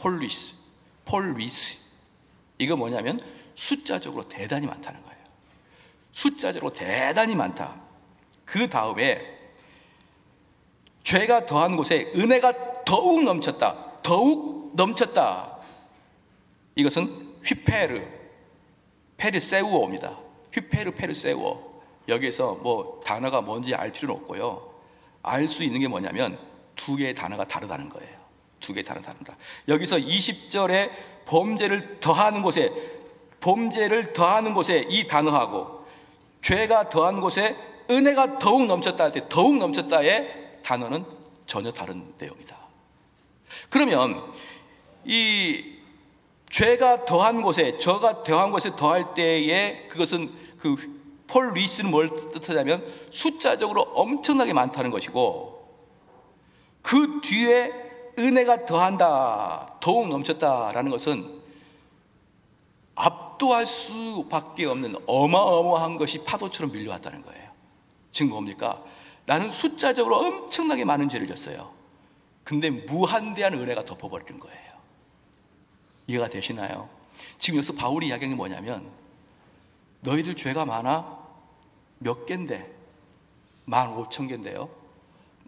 폴리스. 이거 뭐냐면 숫자적으로 대단히 많다는 거예요. 숫자적으로 대단히 많다. 그 다음에 죄가 더한 곳에 은혜가 더욱 넘쳤다. 더욱 넘쳤다. 이것은 휘페르 페르세우어입니다. 휘페르 페르세우어. 여기에서 뭐 단어가 뭔지 알 필요는 없고요. 알 수 있는 게 뭐냐면 두 개의 단어가 다르다는 거예요. 두 개의 단어가 다르다. 여기서 20절에 범죄를 더하는 곳에 이 단어하고 죄가 더한 곳에 은혜가 더욱 넘쳤다 할 때 더욱 넘쳤다의 단어는 전혀 다른 내용이다. 그러면 이 죄가 더한 곳에 더할 때에 그것은 그 폴 리스는 뭘 뜻하냐면 숫자적으로 엄청나게 많다는 것이고, 그 뒤에 은혜가 더한다, 더욱 넘쳤다라는 것은 압도할 수밖에 없는 어마어마한 것이 파도처럼 밀려왔다는 거예요. 지금 뭡니까? 나는 숫자적으로 엄청나게 많은 죄를 졌어요. 근데 무한대한 은혜가 덮어버리는 거예요. 이해가 되시나요? 지금 여기서 바울이 이야기하는 게 뭐냐면, 너희들 죄가 많아? 몇 개인데? 15,000개인데요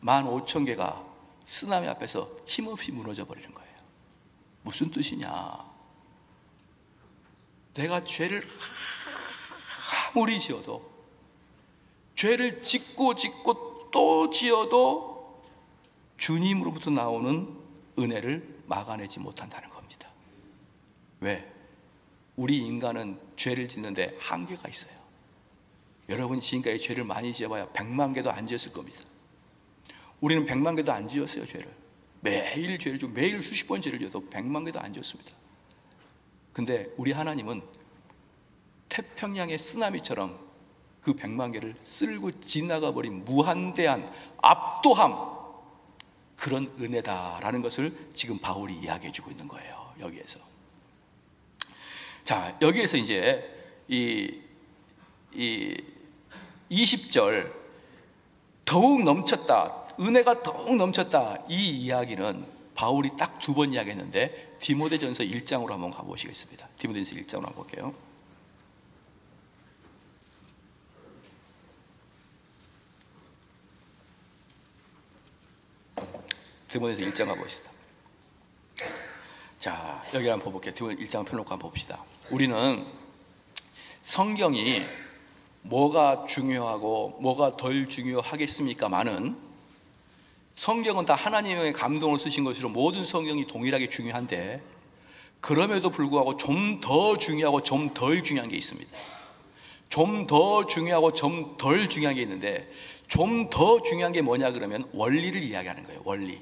15,000개가 쓰나미 앞에서 힘없이 무너져 버리는 거예요. 무슨 뜻이냐? 내가 죄를 아무리 지어도, 죄를 짓고 또 지어도 주님으로부터 나오는 은혜를 막아내지 못한다는 겁니다. 왜? 우리 인간은 죄를 짓는데 한계가 있어요. 여러분이 지금까지 죄를 많이 지어봐야 100만 개도 안 지었을 겁니다. 우리는 100만 개도 안 지었어요. 죄를 매일 죄를 지고 매일 수십 번 죄를 지어도 100만 개도 안 지었습니다. 근데 우리 하나님은 태평양의 쓰나미처럼 그 100만 개를 쓸고 지나가 버린 무한대한 압도함, 그런 은혜다라는 것을 지금 바울이 이야기해 주고 있는 거예요. 여기에서. 자, 여기에서 이제 이 20절 더욱 넘쳤다, 은혜가 더욱 넘쳤다, 이 이야기는 바울이 딱 두 번 이야기했는데 디모데전서 1장으로 한번 가보시겠습니다. 디모데전서 1장으로 한번 볼게요. 디모데전서 1장 가보시다. 자, 여기 한번 볼게요. 디모데 1장 펴놓고 한번 봅시다. 우리는 성경이 뭐가 중요하고 뭐가 덜 중요하겠습니까마는, 성경은 다 하나님의 감동을 쓰신 것으로 모든 성경이 동일하게 중요한데, 그럼에도 불구하고 좀 더 중요하고 좀 덜 중요한 게 있습니다. 좀 더 중요하고 좀 덜 중요한 게 있는데, 좀 더 중요한 게 뭐냐 그러면 원리를 이야기하는 거예요. 원리.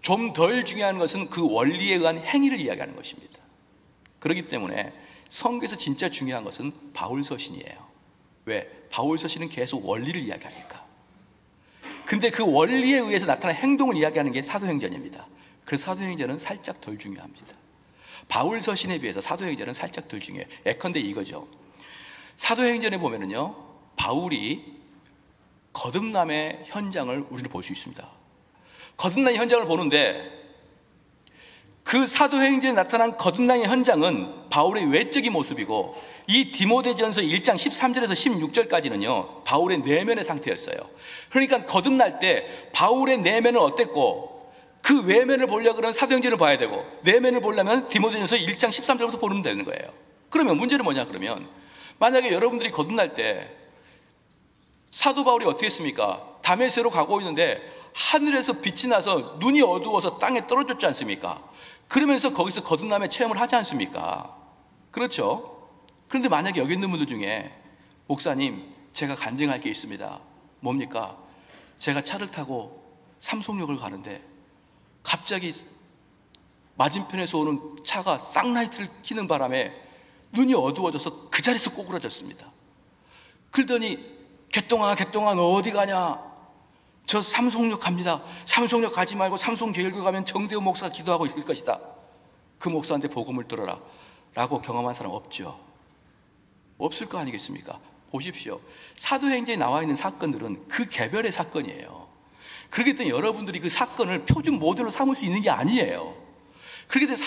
좀 덜 중요한 것은 그 원리에 의한 행위를 이야기하는 것입니다. 그렇기 때문에 성경에서 진짜 중요한 것은 바울서신이에요. 왜? 바울서신은 계속 원리를 이야기하니까. 근데 그 원리에 의해서 나타난 행동을 이야기하는 게 사도행전입니다. 그래서 사도행전은 살짝 덜 중요합니다. 바울서신에 비해서 사도행전은 살짝 덜 중요해요. 예컨대 이거죠. 사도행전에 보면은요, 바울이 거듭남의 현장을 우리는 볼 수 있습니다. 거듭남의 현장을 보는데, 그 사도행전에 나타난 거듭남의 현장은 바울의 외적인 모습이고, 이 디모데전서 1장 13절에서 16절까지는요 바울의 내면의 상태였어요. 그러니까 거듭날 때 바울의 내면은 어땠고, 그 외면을 보려고 그러면 사도행전을 봐야 되고, 내면을 보려면 디모데전서 1장 13절부터 보면 되는 거예요. 그러면 문제는 뭐냐 그러면, 만약에 여러분들이 거듭날 때 사도 바울이 어떻게 했습니까? 다메섹으로 가고 있는데 하늘에서 빛이 나서 눈이 어두워서 땅에 떨어졌지 않습니까? 그러면서 거기서 거듭남의 체험을 하지 않습니까? 그렇죠? 그런데 만약에 여기 있는 분들 중에, 목사님 제가 간증할 게 있습니다. 뭡니까? 제가 차를 타고 삼성역을 가는데 갑자기 맞은편에서 오는 차가 쌍라이트를 켜는 바람에 눈이 어두워져서 그 자리에서 꼬꾸라졌습니다. 그러더니 개똥아 너 어디 가냐? 저 삼성역 갑니다. 삼성역 가지 말고 삼성제일교회 가면 정대호 목사가 기도하고 있을 것이다. 그 목사한테 복음을 들어라 라고 경험한 사람 없죠? 없을 거 아니겠습니까? 보십시오. 사도행전에 나와 있는 사건들은 그 개별의 사건이에요. 그렇기 때문에 여러분들이 그 사건을 표준 모델로 삼을 수 있는 게 아니에요. 그렇게 돼서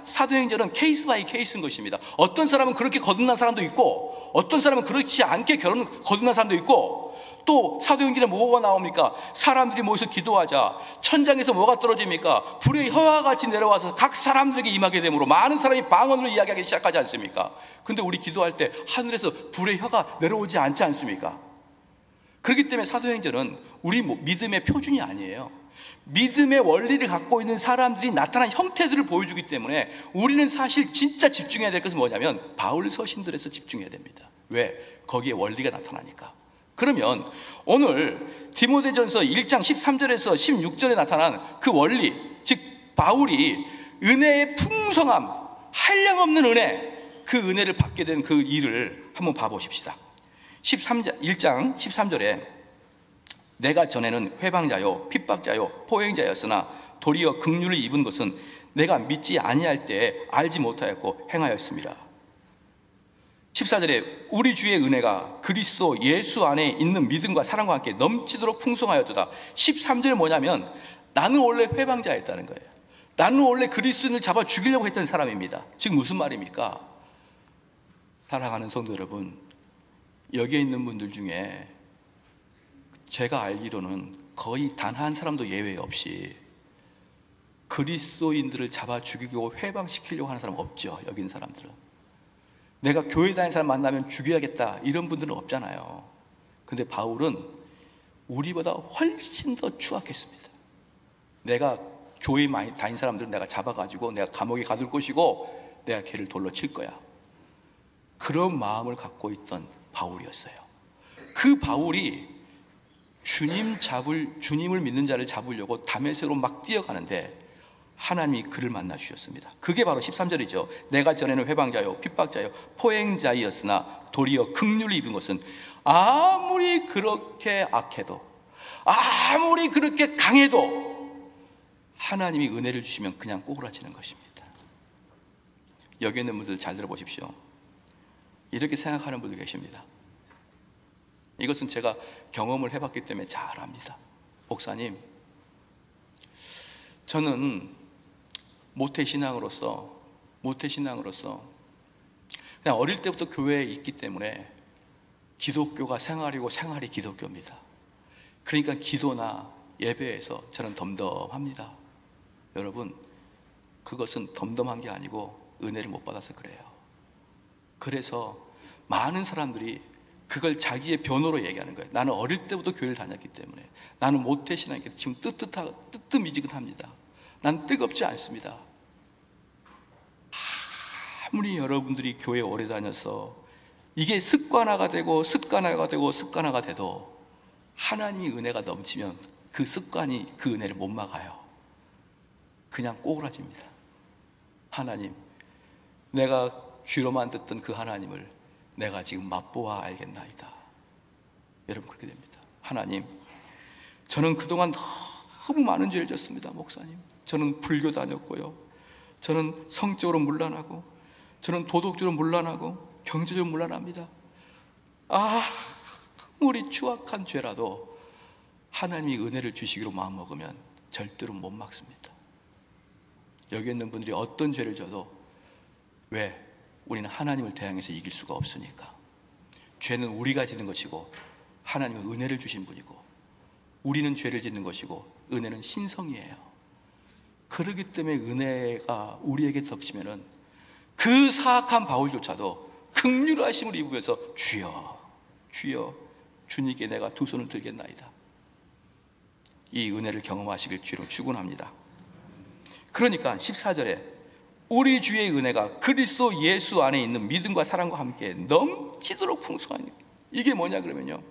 사도행전은 케이스 바이 케이스인 것입니다. 어떤 사람은 그렇게 거듭난 사람도 있고, 어떤 사람은 그렇지 않게 거듭난 사람도 있고, 또 사도행전에 뭐가 나옵니까? 사람들이 모여서 기도하자 천장에서 뭐가 떨어집니까? 불의 혀와 같이 내려와서 각 사람들에게 임하게 되므로 많은 사람이 방언으로 이야기하기 시작하지 않습니까? 근데 우리 기도할 때 하늘에서 불의 혀가 내려오지 않지 않습니까? 그렇기 때문에 사도행전은 우리 믿음의 표준이 아니에요. 믿음의 원리를 갖고 있는 사람들이 나타난 형태들을 보여주기 때문에 우리는 사실 진짜 집중해야 될 것은 뭐냐면 바울 서신들에서 집중해야 됩니다. 왜? 거기에 원리가 나타나니까. 그러면 오늘 디모데전서 1장 13절에서 16절에 나타난 그 원리, 즉 바울이 은혜의 풍성함, 한량없는 은혜, 그 은혜를 받게 된 그 일을 한번 봐보십시다. 1장 13절에 내가 전에는 회방자요 핍박자요 포행자였으나 도리어 긍휼을 입은 것은 내가 믿지 아니할 때에 알지 못하였고 행하였습니다. 14절에 우리 주의 은혜가 그리스도 예수 안에 있는 믿음과 사랑과 함께 넘치도록 풍성하였도다. 13절에 뭐냐면 나는 원래 회방자였다는 거예요. 나는 원래 그리스도인을 잡아 죽이려고 했던 사람입니다. 즉 무슨 말입니까? 사랑하는 성도 여러분, 여기에 있는 분들 중에 제가 알기로는 거의 단 한 사람도 예외 없이 그리스도인들을 잡아 죽이고 회방시키려고 하는 사람 없죠. 여기 있는 사람들은. 내가 교회 다니는 사람 만나면 죽여야겠다 이런 분들은 없잖아요. 근데 바울은 우리보다 훨씬 더 추악했습니다. 내가 교회 많이 다니는 사람들은 내가 잡아가지고 내가 감옥에 가둘 것이고 내가 걔를 돌로 칠 거야. 그런 마음을 갖고 있던 바울이었어요. 그 바울이 주님을 믿는 자를 잡으려고 다메섹으로 막 뛰어가는데 하나님이 그를 만나 주셨습니다. 그게 바로 13절이죠. 내가 전에는 회방자요 핍박자요 포행자이었으나 도리어 긍휼을 입은 것은 아무리 그렇게 악해도 아무리 그렇게 강해도 하나님이 은혜를 주시면 그냥 꼬꾸라치는 것입니다. 여기 있는 분들 잘 들어보십시오. 이렇게 생각하는 분들 계십니다. 이것은 제가 경험을 해봤기 때문에 잘 압니다. 목사님, 저는 모태신앙으로서 그냥 어릴 때부터 교회에 있기 때문에 기독교가 생활이고 생활이 기독교입니다. 그러니까 기도나 예배에서 저는 덤덤합니다. 여러분, 그것은 덤덤한 게 아니고 은혜를 못 받아서 그래요. 그래서 많은 사람들이 그걸 자기의 변호로 얘기하는 거예요. 나는 어릴 때부터 교회를 다녔기 때문에, 나는 모태신앙이기 때문에 지금 뜨뜻미지근합니다. 난 뜨겁지 않습니다. 아무리 여러분들이 교회에 오래 다녀서 이게 습관화가 돼도 하나님의 은혜가 넘치면 그 습관이 그 은혜를 못 막아요. 그냥 꼬그라집니다. 하나님, 내가 귀로만 듣던 그 하나님을 내가 지금 맛보아 알겠나이다. 여러분, 그렇게 됩니다. 하나님, 저는 그동안 너무 많은 죄를 졌습니다. 목사님, 저는 불교 다녔고요, 저는 성적으로 문란하고, 저는 도덕적으로 문란하고, 경제적으로 문란합니다. 아무리 추악한 죄라도 하나님이 은혜를 주시기로 마음먹으면 절대로 못 막습니다. 여기 있는 분들이 어떤 죄를 져도, 왜? 우리는 하나님을 대항해서 이길 수가 없으니까. 죄는 우리가 짓는 것이고 하나님은 은혜를 주신 분이고, 우리는 죄를 짓는 것이고 은혜는 신성이에요. 그렇기 때문에 은혜가 우리에게 덮치면은 그 사악한 바울조차도 긍휼하심을 입으면서 주여 주여 주님께 내가 두 손을 들겠나이다, 이 은혜를 경험하시길 주로 축원합니다. 그러니까 14절에 우리 주의 은혜가 그리스도 예수 안에 있는 믿음과 사랑과 함께 넘치도록 풍성하니, 이게 뭐냐 그러면요,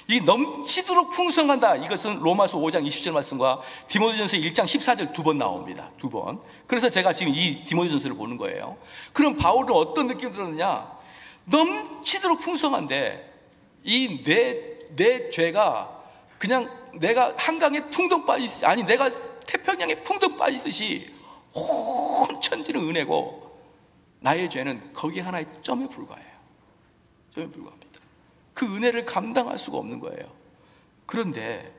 이 넘치도록 풍성한다, 이것은 로마서 5장 20절 말씀과 디모데전서 1장 14절 두 번 나옵니다. 두 번. 그래서 제가 지금 이 디모데전서를 보는 거예요. 그럼 바울은 어떤 느낌이 들었느냐, 넘치도록 풍성한데 이 내 죄가 그냥 내가 한강에 풍덩 빠지듯이, 아니 내가 태평양에 풍덩 빠지듯이 온 천지는 은혜고 나의 죄는 거기 하나의 점에 불과해요. 점에 불과합니다. 그 은혜를 감당할 수가 없는 거예요. 그런데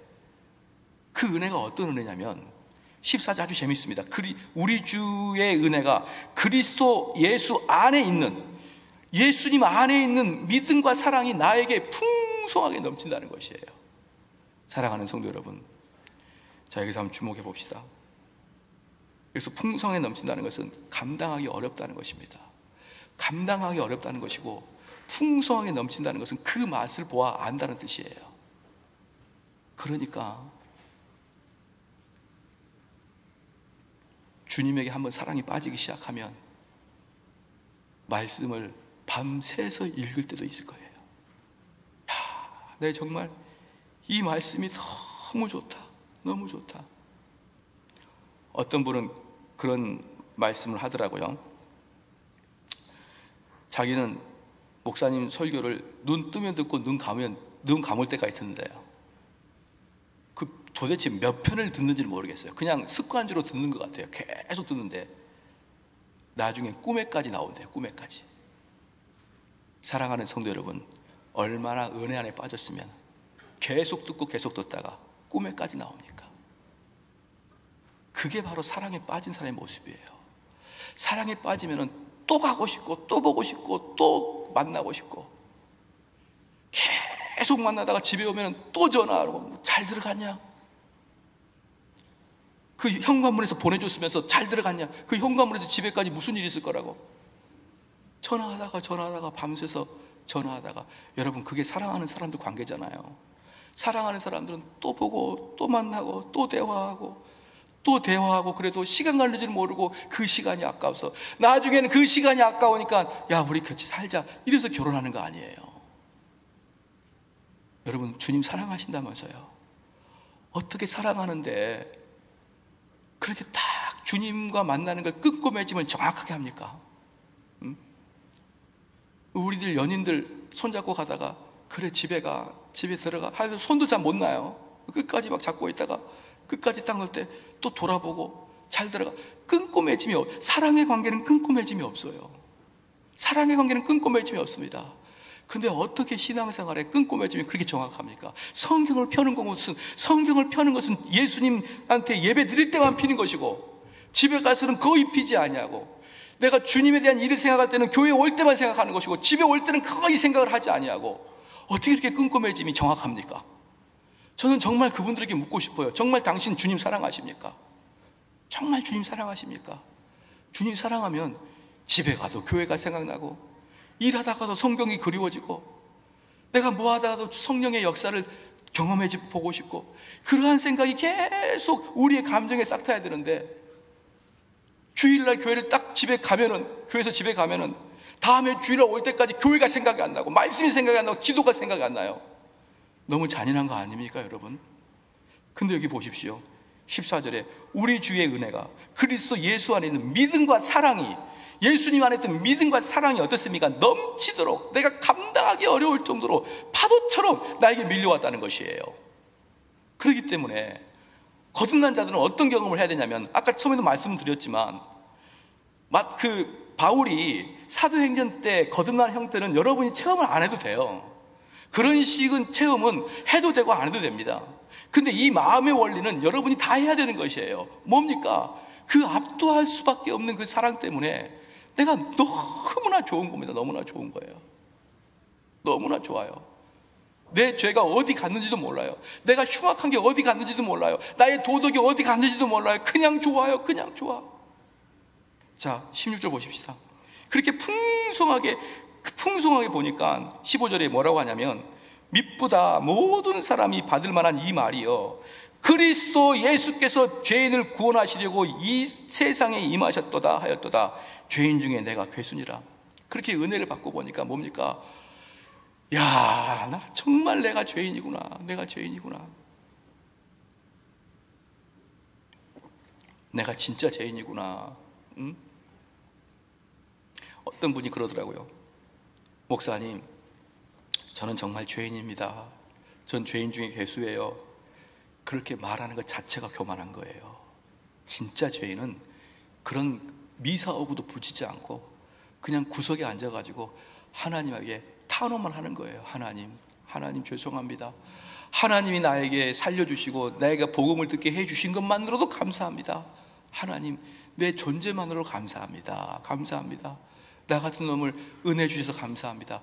그 은혜가 어떤 은혜냐면 14절 아주 재밌습니다. 우리 주의 은혜가 그리스도 예수 안에 있는, 예수님 안에 있는 믿음과 사랑이 나에게 풍성하게 넘친다는 것이에요. 사랑하는 성도 여러분, 자, 여기서 한번 주목해 봅시다. 그래서 풍성하게 넘친다는 것은 감당하기 어렵다는 것입니다. 감당하기 어렵다는 것이고, 풍성하게 넘친다는 것은 그 맛을 보아 안다는 뜻이에요. 그러니까 주님에게 한번 사랑이 빠지기 시작하면 말씀을 밤새서 읽을 때도 있을 거예요. 야, 내 정말 이 말씀이 너무 좋다, 너무 좋다. 어떤 분은 그런 말씀을 하더라고요. 자기는 목사님 설교를 눈 뜨면 듣고 눈 감을 때까지 듣는데요. 도대체 몇 편을 듣는지를 모르겠어요. 그냥 습관적으로 듣는 것 같아요. 계속 듣는데 나중에 꿈에까지 나온대요. 꿈에까지. 사랑하는 성도 여러분, 얼마나 은혜 안에 빠졌으면 계속 듣고 계속 듣다가 꿈에까지 나옵니까? 그게 바로 사랑에 빠진 사람의 모습이에요. 사랑에 빠지면 또 가고 싶고 또 보고 싶고 또 만나고 싶고, 계속 만나다가 집에 오면 또 전화하고 잘 들어갔냐? 그 현관문에서 보내줬으면서 잘 들어갔냐? 그 현관문에서 집에까지 무슨 일이 있을 거라고 전화하다가 밤새서 전화하다가, 여러분 그게 사랑하는 사람들 관계잖아요. 사랑하는 사람들은 또 보고 또 만나고 또 대화하고 그래도 시간 가는 줄 모르고 그 시간이 아까워서 나중에는 그 시간이 아까우니까 야, 우리 같이 살자, 이래서 결혼하는 거 아니에요. 여러분 주님 사랑하신다면서요. 어떻게 사랑하는데 그렇게 딱 주님과 만나는 걸 끊고 맺음을 정확하게 합니까? 우리들 연인들 손잡고 가다가 그래 집에 들어가 하면 손도 잘 못 놔요. 끝까지 막 잡고 있다가 끝까지 딱 넣을 때 또 돌아보고 잘 들어가. 끊고 맺음이 사랑의 관계는 끊고 맺음이 없어요. 사랑의 관계는 끊고 맺음이 없습니다. 근데 어떻게 신앙생활에 끊고 맺음이 그렇게 정확합니까? 성경을 펴는 것은 예수님한테 예배 드릴 때만 피는 것이고, 집에 가서는 거의 피지 아니하고, 내가 주님에 대한 일을 생각할 때는 교회에 올 때만 생각하는 것이고, 집에 올 때는 거의 생각을 하지 아니하고, 어떻게 이렇게 끊고 맺음이 정확합니까? 저는 정말 그분들에게 묻고 싶어요. 정말 당신 주님 사랑하십니까? 정말 주님 사랑하십니까? 주님 사랑하면 집에 가도 교회가 생각나고, 일하다가도 성경이 그리워지고, 내가 뭐 하다가도 성령의 역사를 경험해 보고 싶고, 그러한 생각이 계속 우리의 감정에 싹 타야 되는데, 주일날 교회를 딱 교회에서 집에 가면은 다음에 주일날 올 때까지 교회가 생각이 안 나고, 말씀이 생각이 안 나고, 기도가 생각이 안 나요. 너무 잔인한 거 아닙니까, 여러분? 근데 여기 보십시오. 14절에 우리 주의 은혜가 그리스도 예수 안에 있는 믿음과 사랑이, 예수님 안에 있던 믿음과 사랑이 어떻습니까? 넘치도록, 내가 감당하기 어려울 정도로 파도처럼 나에게 밀려왔다는 것이에요. 그렇기 때문에 거듭난 자들은 어떤 경험을 해야 되냐면, 아까 처음에도 말씀드렸지만 바울이 사도행전 때 거듭난 형태는 여러분이 체험을 안 해도 돼요. 그런 식은 체험은 해도 되고 안 해도 됩니다. 근데 이 마음의 원리는 여러분이 다 해야 되는 것이에요. 뭡니까? 그 압도할 수밖에 없는 그 사랑 때문에 내가 너무나 좋은 겁니다. 너무나 좋은 거예요. 너무나 좋아요. 내 죄가 어디 갔는지도 몰라요. 내가 흉악한 게 어디 갔는지도 몰라요. 나의 도덕이 어디 갔는지도 몰라요. 그냥 좋아요. 그냥 좋아. 자, 16절 보십시다. 그렇게 풍성하게 보니까 15절에 뭐라고 하냐면, mit보다 모든 사람이 받을 만한 이 말이요, 그리스도 예수께서 죄인을 구원하시려고 이 세상에 임하셨도다 하였도다. 죄인 중에 내가 괴순이라. 그렇게 은혜를 받고 보니까 뭡니까? 야, 나 정말 내가 죄인이구나. 내가 진짜 죄인이구나. 응? 어떤 분이 그러더라고요. 목사님, 저는 정말 죄인입니다. 전 죄인 중에 괴수예요. 그렇게 말하는 것 자체가 교만한 거예요. 진짜 죄인은 그런 미사오브도 붙이지 않고 그냥 구석에 앉아가지고 하나님에게 탄원만 하는 거예요. 하나님 죄송합니다. 하나님이 나에게 살려주시고 나에게 복음을 듣게 해주신 것만으로도 감사합니다. 하나님, 내 존재만으로 감사합니다. 감사합니다. 나 같은 놈을 은혜 주셔서 감사합니다.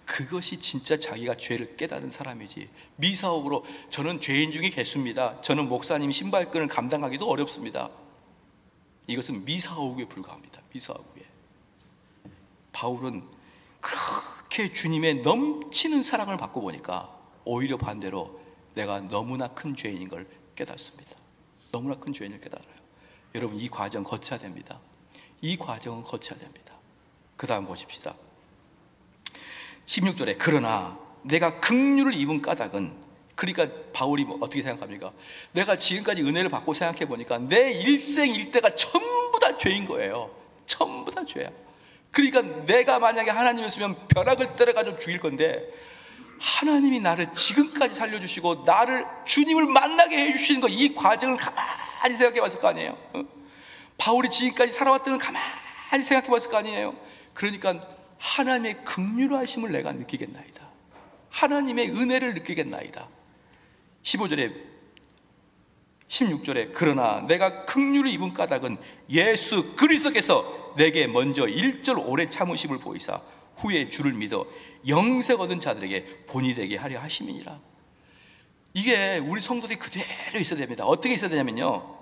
그것이 진짜 자기가 죄를 깨달은 사람이지, 미사옥으로 저는 죄인 중에 개수입니다, 저는 목사님 신발끈을 감당하기도 어렵습니다, 이것은 미사옥에 불과합니다. 미사옥에. 바울은 그렇게 주님의 넘치는 사랑을 받고 보니까 오히려 반대로 내가 너무나 큰 죄인인 걸 깨닫습니다. 너무나 큰 죄인을 깨달아요. 여러분, 이 과정 거쳐야 됩니다. 이 과정은 거쳐야 됩니다. 그 다음 보십시다. 16절에 그러나 내가 긍휼을 입은 까닭은, 그러니까 바울이 어떻게 생각합니까? 내가 지금까지 은혜를 받고 생각해 보니까 내 일생일대가 전부 다 죄인 거예요. 전부 다 죄야. 그러니까 내가 만약에 하나님이었으면 벼락을 때려가지고 죽일 건데, 하나님이 나를 지금까지 살려주시고 나를 주님을 만나게 해주시는 거, 이 과정을 가만히 생각해 봤을 거 아니에요. 바울이 지금까지 살아왔던 걸 가만히 생각해 봤을 거 아니에요. 그러니까 하나님의 긍휼하심을 내가 느끼겠나이다. 하나님의 은혜를 느끼겠나이다. 15절에 16절에 그러나 내가 긍휼을 입은 까닭은 예수 그리스도께서 내게 먼저 1절 오래 참으심을 보이사 후에 주를 믿어 영생 얻은 자들에게 본이 되게 하려 하심이니라. 이게 우리 성도들이 그대로 있어야 됩니다. 어떻게 있어야 되냐면요,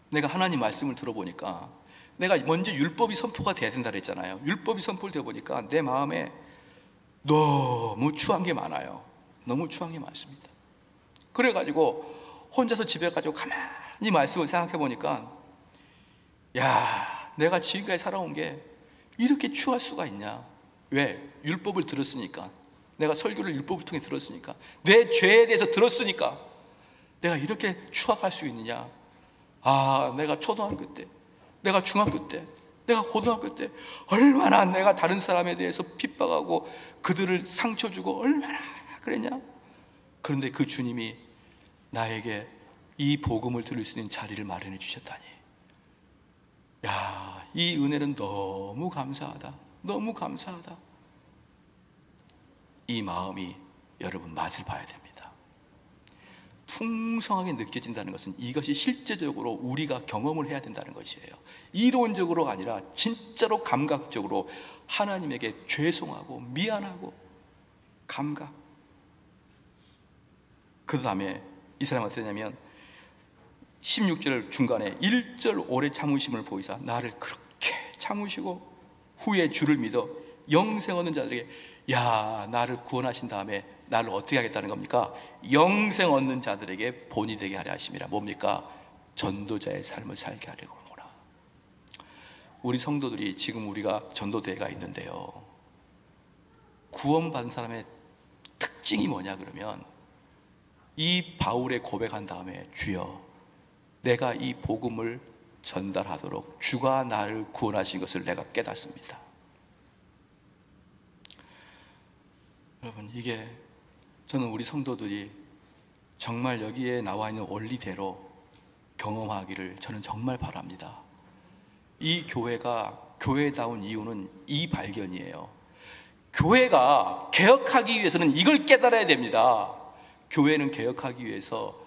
내가 하나님 말씀을 들어보니까, 내가 먼저 율법이 선포가 돼야 된다 그랬잖아요. 율법이 선포되어 보니까 내 마음에 너무 추한 게 많아요. 너무 추한 게 많습니다. 그래가지고 혼자서 집에 가지고 가만히 말씀을 생각해 보니까, 야, 내가 지금까지 살아온 게 이렇게 추할 수가 있냐. 왜? 율법을 들었으니까. 내가 설교를 율법을 통해 들었으니까, 내 죄에 대해서 들었으니까 내가 이렇게 추악할 수 있느냐. 아, 내가 초등학교 때, 내가 중학교 때, 내가 고등학교 때 얼마나 내가 다른 사람에 대해서 핍박하고 그들을 상처 주고 얼마나 그랬냐. 그런데 그 주님이 나에게 이 복음을 들을 수 있는 자리를 마련해 주셨다니, 야, 이 은혜는 너무 감사하다. 너무 감사하다. 이 마음이 여러분 맛을 봐야 됩니다. 풍성하게 느껴진다는 것은 이것이 실제적으로 우리가 경험을 해야 된다는 것이에요. 이론적으로가 아니라 진짜로 감각적으로 하나님에게 죄송하고 미안하고 감각. 그 다음에 이 사람은 어떻게 되냐면 16절 중간에 1절 오래 참으심을 보이사 나를 그렇게 참으시고 후에 주를 믿어 영생 얻는 자들에게, 야, 나를 구원하신 다음에 나를 어떻게 하겠다는 겁니까? 영생 얻는 자들에게 본이 되게 하려 하심이라. 뭡니까? 전도자의 삶을 살게 하려고 하구나. 우리 성도들이 지금 우리가 전도대회가 있는데요, 구원받은 사람의 특징이 뭐냐 그러면, 이 바울의 고백한 다음에 주여, 내가 이 복음을 전달하도록 주가 나를 구원하신 것을 내가 깨닫습니다. 여러분, 이게 저는 우리 성도들이 정말 여기에 나와 있는 원리대로 경험하기를 저는 정말 바랍니다. 이 교회가 교회다운 이유는 이 발견이에요. 교회가 개혁하기 위해서는 이걸 깨달아야 됩니다. 교회는 개혁하기 위해서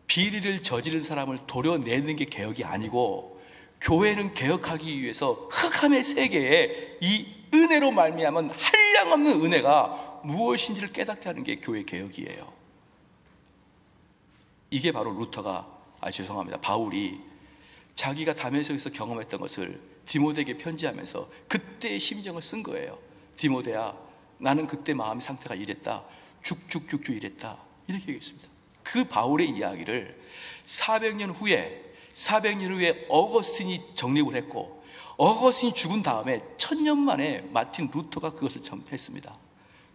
비리를 저지른 사람을 도려내는 게 개혁이 아니고, 교회는 개혁하기 위해서 흑암의 세계에 이 은혜로 말미암은 한량없는 은혜가 무엇인지를 깨닫게 하는 게 교회 개혁이에요. 이게 바로 루터가, 죄송합니다, 바울이 자기가 다메섹에서 경험했던 것을 디모데에게 편지하면서 그때의 심정을 쓴 거예요. 디모데야, 나는 그때 마음 상태가 이랬다, 죽죽죽죽 이랬다, 이렇게 얘기했습니다. 그 바울의 이야기를 400년 후에 어거스틴이 정립을 했고, 어거스틴이 죽은 다음에 1000년 만에 마틴 루터가 그것을 전했습니다.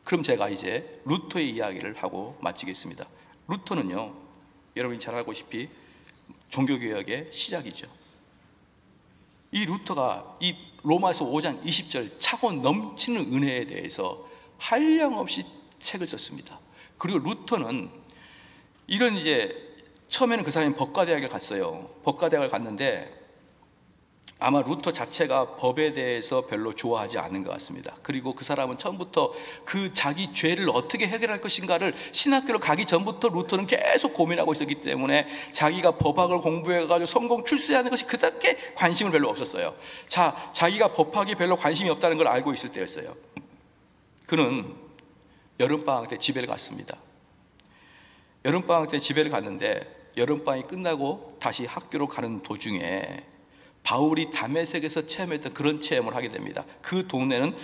그럼 제가 이제 루터의 이야기를 하고 마치겠습니다. 루터는요, 여러분이 잘 알고시피 종교개혁의 시작이죠. 이 루터가 이 로마서 5장 20절 차고 넘치는 은혜에 대해서 한량없이 책을 썼습니다. 그리고 루터는 이런, 이제 처음에는 그 사람이 법과대학을 갔어요. 법과대학을 갔는데 아마 루터 자체가 법에 대해서 별로 좋아하지 않은 것 같습니다. 그리고 그 사람은 처음부터 그 자기 죄를 어떻게 해결할 것인가를 신학교를 가기 전부터 루터는 계속 고민하고 있었기 때문에 자기가 법학을 공부해가지고 성공 출세하는 것이 그닥게 관심을 별로 없었어요. 자기가 법학에 별로 관심이 없다는 걸 알고 있을 때였어요. 그는 여름방학 때 집에를 갔습니다. 여름방학 때 집에를 갔는데 여름방학이 끝나고 다시 학교로 가는 도중에 바울이 다메섹에서 체험했던 그런 체험을 하게 됩니다. 그 동네는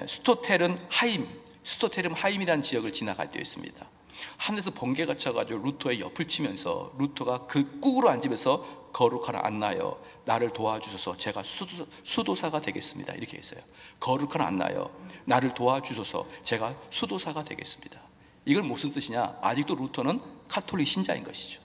스토테름 하임이라는 지역을 지나갈 때였습니다. 하늘에서 번개가 쳐가지고 루터의 옆을 치면서 루터가 그 꾹으로 앉으면서 거룩한 안나여 나를 도와주소서 제가 수도사가 되겠습니다. 이렇게 했어요. 거룩한 안나여 나를 도와주소서 제가 수도사가 되겠습니다. 이건 무슨 뜻이냐? 아직도 루터는 카톨릭 신자인 것이죠.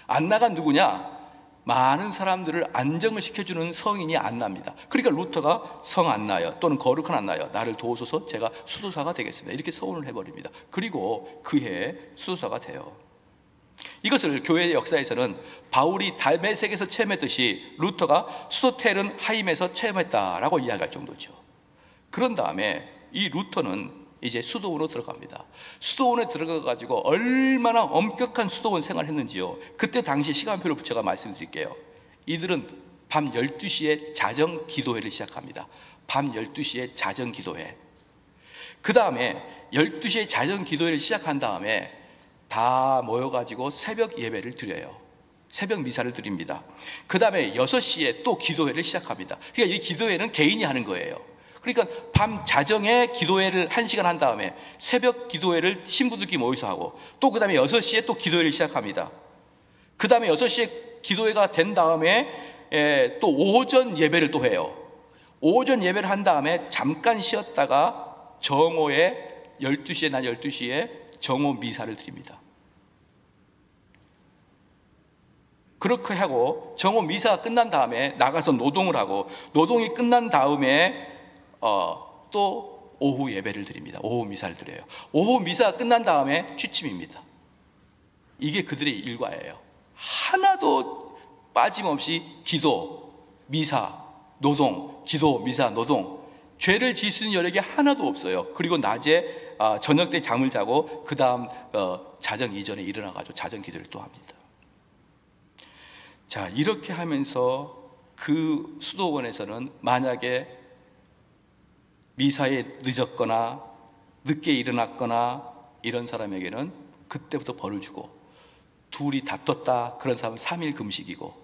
안나가 누구냐? 많은 사람들을 안정을 시켜주는 성인이 안나입니다. 그러니까 루터가 성 안나여 또는 거룩한 안나여 나를 도우소서 제가 수도사가 되겠습니다. 이렇게 서원을 해버립니다. 그리고 그해 수도사가 돼요. 이것을 교회의 역사에서는 바울이 다메섹에서 체험했듯이 루터가 스토테른 하임에서 체험했다라고 이야기할 정도죠. 그런 다음에 이 루터는 이제 수도원으로 들어갑니다. 수도원에 들어가가지고 얼마나 엄격한 수도원 생활을 했는지요. 그때 당시 시간표를 제가 말씀드릴게요. 이들은 밤 12시에 자정 기도회를 시작합니다. 밤 12시에 자정 기도회. 그 다음에 12시에 자정 기도회를 시작한 다음에 다 모여가지고 새벽 예배를 드려요. 새벽 미사를 드립니다. 그 다음에 6시에 또 기도회를 시작합니다. 그러니까 이 기도회는 개인이 하는 거예요. 그러니까 밤 자정에 기도회를 1시간 한 다음에 새벽 기도회를 신부들끼리 모여서 하고 또 그 다음에 6시에 또 기도회를 시작합니다. 그 다음에 6시에 기도회가 된 다음에 또 오전 예배를 또 해요. 오전 예배를 한 다음에 잠깐 쉬었다가 정오에 12시에 난 12시에 정오 미사를 드립니다. 그렇게 하고 정오 미사가 끝난 다음에 나가서 노동을 하고 노동이 끝난 다음에 또 오후 예배를 드립니다. 오후 미사를 드려요. 오후 미사가 끝난 다음에 취침입니다. 이게 그들의 일과예요. 하나도 빠짐없이 기도, 미사, 노동, 기도, 미사, 노동. 죄를 지을 수 있는 여력이 하나도 없어요. 그리고 낮에 저녁 때 잠을 자고 그 다음 자정 이전에 일어나가지고 자정 기도를 또 합니다. 자, 이렇게 하면서 그 수도원에서는 만약에 미사에 늦었거나 늦게 일어났거나 이런 사람에게는 그때부터 벌을 주고, 둘이 다퉜다 그런 사람은 3일 금식이고,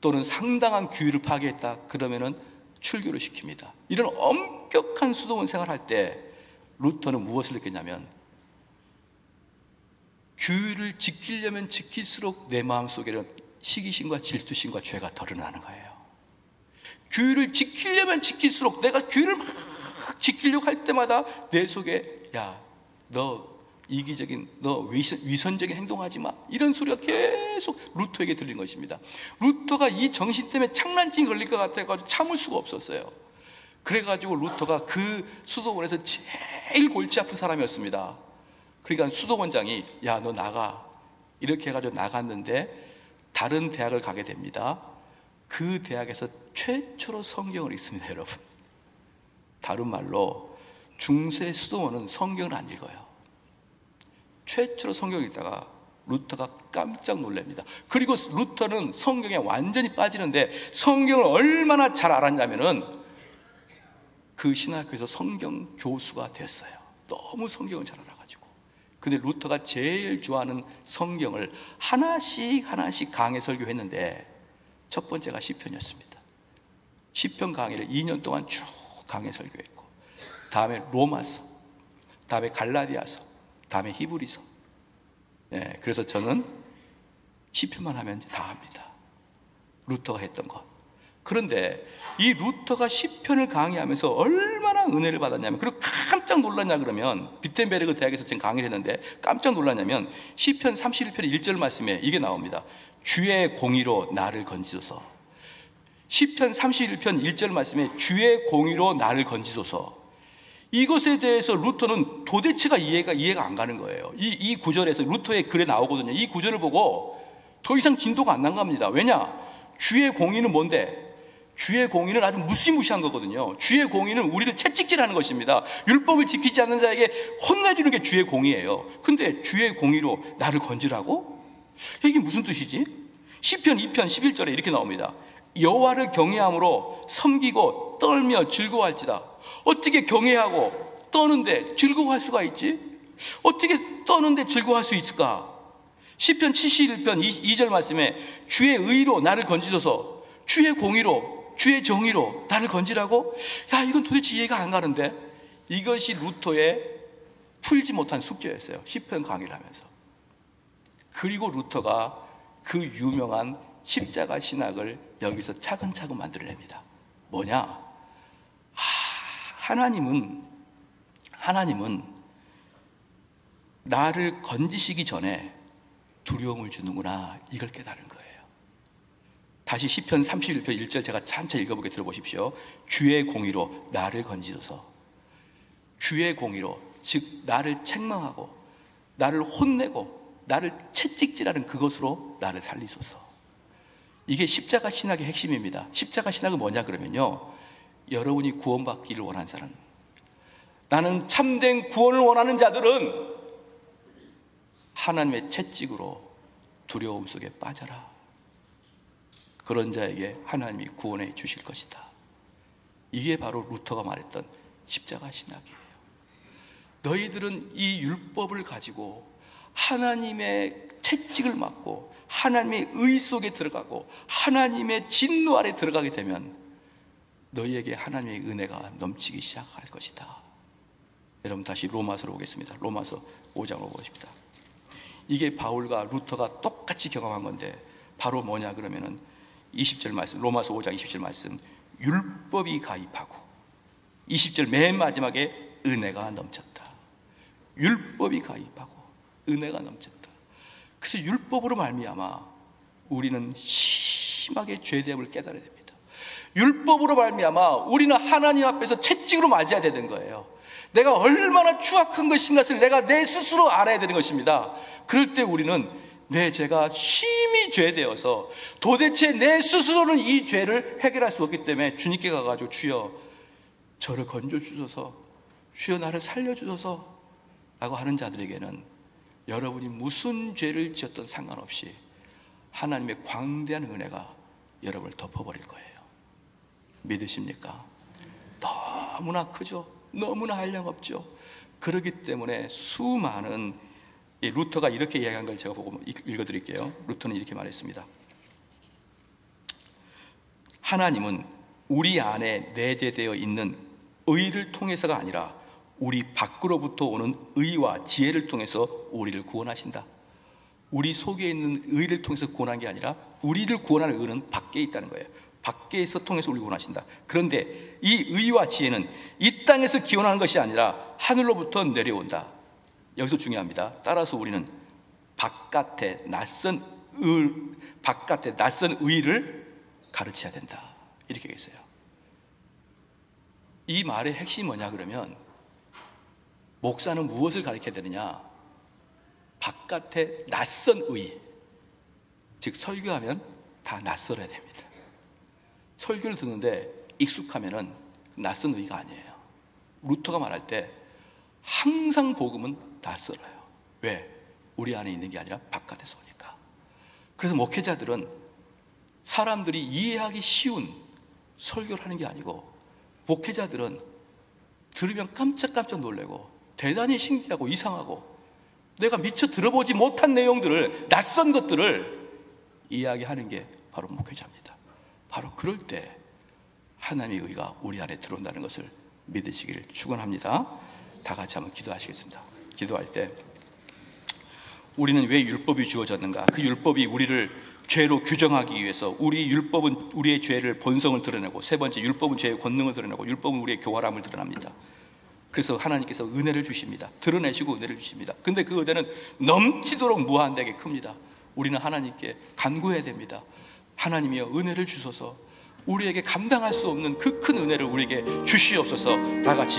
또는 상당한 규율을 파괴했다 그러면은 출교를 시킵니다. 이런 엄격한 수도원 생활할 때 루터는 무엇을 느꼈냐면, 규율을 지키려면 지킬수록 내 마음속에는 시기심과 질투심과 죄가 덜어나는 거예요. 규율을 지키려면 지킬수록 내가 규율을 막 지키려고 할 때마다 내 속에 야, 너 이기적인, 너 위선적인 행동하지 마, 이런 소리가 계속 루터에게 들린 것입니다. 루터가 이 정신 때문에 장난증이 걸릴 것 같아가지고 참을 수가 없었어요. 그래가지고 루터가 그 수도원에서 제일 골치 아픈 사람이었습니다. 그러니까 수도원장이 야, 너 나가, 이렇게 해가지고 나갔는데 다른 대학을 가게 됩니다. 그 대학에서 최초로 성경을 읽습니다. 여러분, 다른 말로 중세 수도원은 성경을 안 읽어요. 최초로 성경을 읽다가 루터가 깜짝 놀랍니다. 그리고 루터는 성경에 완전히 빠지는데 성경을 얼마나 잘 알았냐면은 그 신학교에서 성경 교수가 됐어요. 너무 성경을 잘 알아가지고. 근데 루터가 제일 좋아하는 성경을 하나씩 강해 설교했는데 첫 번째가 시편이었습니다. 시편 강의를 2년 동안 쭉 강해 설교했고, 다음에 로마서, 다음에 갈라디아서, 다음에 히브리서. 네, 그래서 저는 시편만 하면 다 합니다. 루터가 했던 것. 그런데 이 루터가 시편을 강의하면서 얼마나 은혜를 받았냐면, 그리고 깜짝 놀랐냐 그러면, 비텐베르그 대학에서 지금 강의를 했는데 깜짝 놀랐냐면 시편 31편 1절 말씀에 이게 나옵니다. 주의 공의로 나를 건지소서. 시편 31편 1절 말씀에 주의 공의로 나를 건지소서. 이것에 대해서 루터는 도대체가 이해가 안 가는 거예요. 이 구절에서 루터의 글에 나오거든요. 이 구절을 보고 더 이상 진도가 안 나갑니다. 왜냐? 주의 공의는 뭔데? 주의 공의는 아주 무시무시한 거거든요. 주의 공의는 우리를 채찍질하는 것입니다. 율법을 지키지 않는 자에게 혼내주는 게 주의 공의예요. 근데 주의 공의로 나를 건지라고? 이게 무슨 뜻이지? 시편 2편 11절에 이렇게 나옵니다. 여호와를 경외함으로 섬기고 떨며 즐거워할지다. 어떻게 경외하고 떠는데 즐거워할 수가 있지? 어떻게 떠는데 즐거워할 수 있을까? 시편 71편 2절 말씀에 주의 의로 나를 건지소서, 주의 공의로, 주의 정의로 나를 건지라고? 야, 이건 도대체 이해가 안 가는데. 이것이 루터의 풀지 못한 숙제였어요. 시편 강의를 하면서. 그리고 루터가 그 유명한 십자가 신학을 여기서 차근차근 만들어냅니다. 뭐냐? 하나님은 나를 건지시기 전에 두려움을 주는구나, 이걸 깨달은 거예요. 다시 시편 31편 1절 제가 찬차 읽어보게 들어보십시오. 주의 공의로 나를 건지소서. 주의 공의로, 즉 나를 책망하고 나를 혼내고 나를 채찍질하는 그것으로 나를 살리소서. 이게 십자가 신학의 핵심입니다. 십자가 신학은 뭐냐 그러면요, 여러분이 구원받기를 원하는 사람, 나는 참된 구원을 원하는 자들은 하나님의 채찍으로 두려움 속에 빠져라. 그런 자에게 하나님이 구원해 주실 것이다. 이게 바로 루터가 말했던 십자가 신학이에요. 너희들은 이 율법을 가지고 하나님의 채찍을 맞고 하나님의 의 속에 들어가고 하나님의 진노 아래 들어가게 되면 너희에게 하나님의 은혜가 넘치기 시작할 것이다. 여러분 다시 로마서로 오겠습니다. 로마서 5장으로 보십시다. 이게 바울과 루터가 똑같이 경험한 건데 바로 뭐냐 그러면은 20절 말씀, 로마서 5장 20절 말씀, 율법이 가입하고 20절 맨 마지막에 은혜가 넘쳤다. 율법이 가입하고 은혜가 넘쳤다. 그래서 율법으로 말미암아 우리는 심하게 죄됨을 깨달아야 됩니다. 율법으로 말미암아 우리는 하나님 앞에서 채찍으로 맞아야 되는 거예요. 내가 얼마나 추악한 것인가를 내가 내 스스로 알아야 되는 것입니다. 그럴 때 우리는 내 죄가 심히 죄되어서 도대체 내 스스로는 이 죄를 해결할 수 없기 때문에 주님께 가가지고 주여 저를 건져주소서, 주여 나를 살려주소서 라고 하는 자들에게는 여러분이 무슨 죄를 지었던 상관없이 하나님의 광대한 은혜가 여러분을 덮어버릴 거예요. 믿으십니까? 너무나 크죠. 너무나 한량없죠. 그렇기 때문에 수많은 루터가 이렇게 이야기한 걸 제가 보고 읽어드릴게요. 루터는 이렇게 말했습니다. 하나님은 우리 안에 내재되어 있는 의를 통해서가 아니라 우리 밖으로부터 오는 의와 지혜를 통해서 우리를 구원하신다. 우리 속에 있는 의를 통해서 구원한 게 아니라 우리를 구원하는 의는 밖에 있다는 거예요. 밖에서 통해서 우리를 구원하신다. 그런데 이 의와 지혜는 이 땅에서 기원하는 것이 아니라 하늘로부터 내려온다. 여기서 중요합니다. 따라서 우리는 바깥의 낯선 의를 가르쳐야 된다. 이렇게 했어요. 이 말의 핵심이 뭐냐 그러면 목사는 무엇을 가르쳐야 되느냐? 바깥의 낯선 의, 즉 설교하면 다 낯설어야 됩니다. 설교를 듣는데 익숙하면은 낯선 의가 아니에요. 루터가 말할 때 항상 복음은 낯설어요. 왜? 우리 안에 있는 게 아니라 바깥에서 오니까. 그래서 목회자들은 사람들이 이해하기 쉬운 설교를 하는 게 아니고, 목회자들은 들으면 깜짝깜짝 놀래고 대단히 신기하고 이상하고 내가 미처 들어보지 못한 내용들을, 낯선 것들을 이야기하는 게 바로 목회자입니다. 바로 그럴 때 하나님의 의가 우리 안에 들어온다는 것을 믿으시기를 축원합니다. 다 같이 한번 기도하시겠습니다. 기도할 때 우리는 왜 율법이 주어졌는가? 그 율법이 우리를 죄로 규정하기 위해서, 우리 율법은 우리의 죄를, 본성을 드러내고, 세 번째 율법은 죄의 권능을 드러내고, 율법은 우리의 교활함을 드러납니다. 그래서 하나님께서 은혜를 주십니다. 드러내시고 은혜를 주십니다. 근데 그 은혜는 넘치도록 무한대하게 큽니다. 우리는 하나님께 간구해야 됩니다. 하나님이여 은혜를 주소서, 우리에게 감당할 수 없는 그 큰 은혜를 우리에게 주시옵소서. 다 같이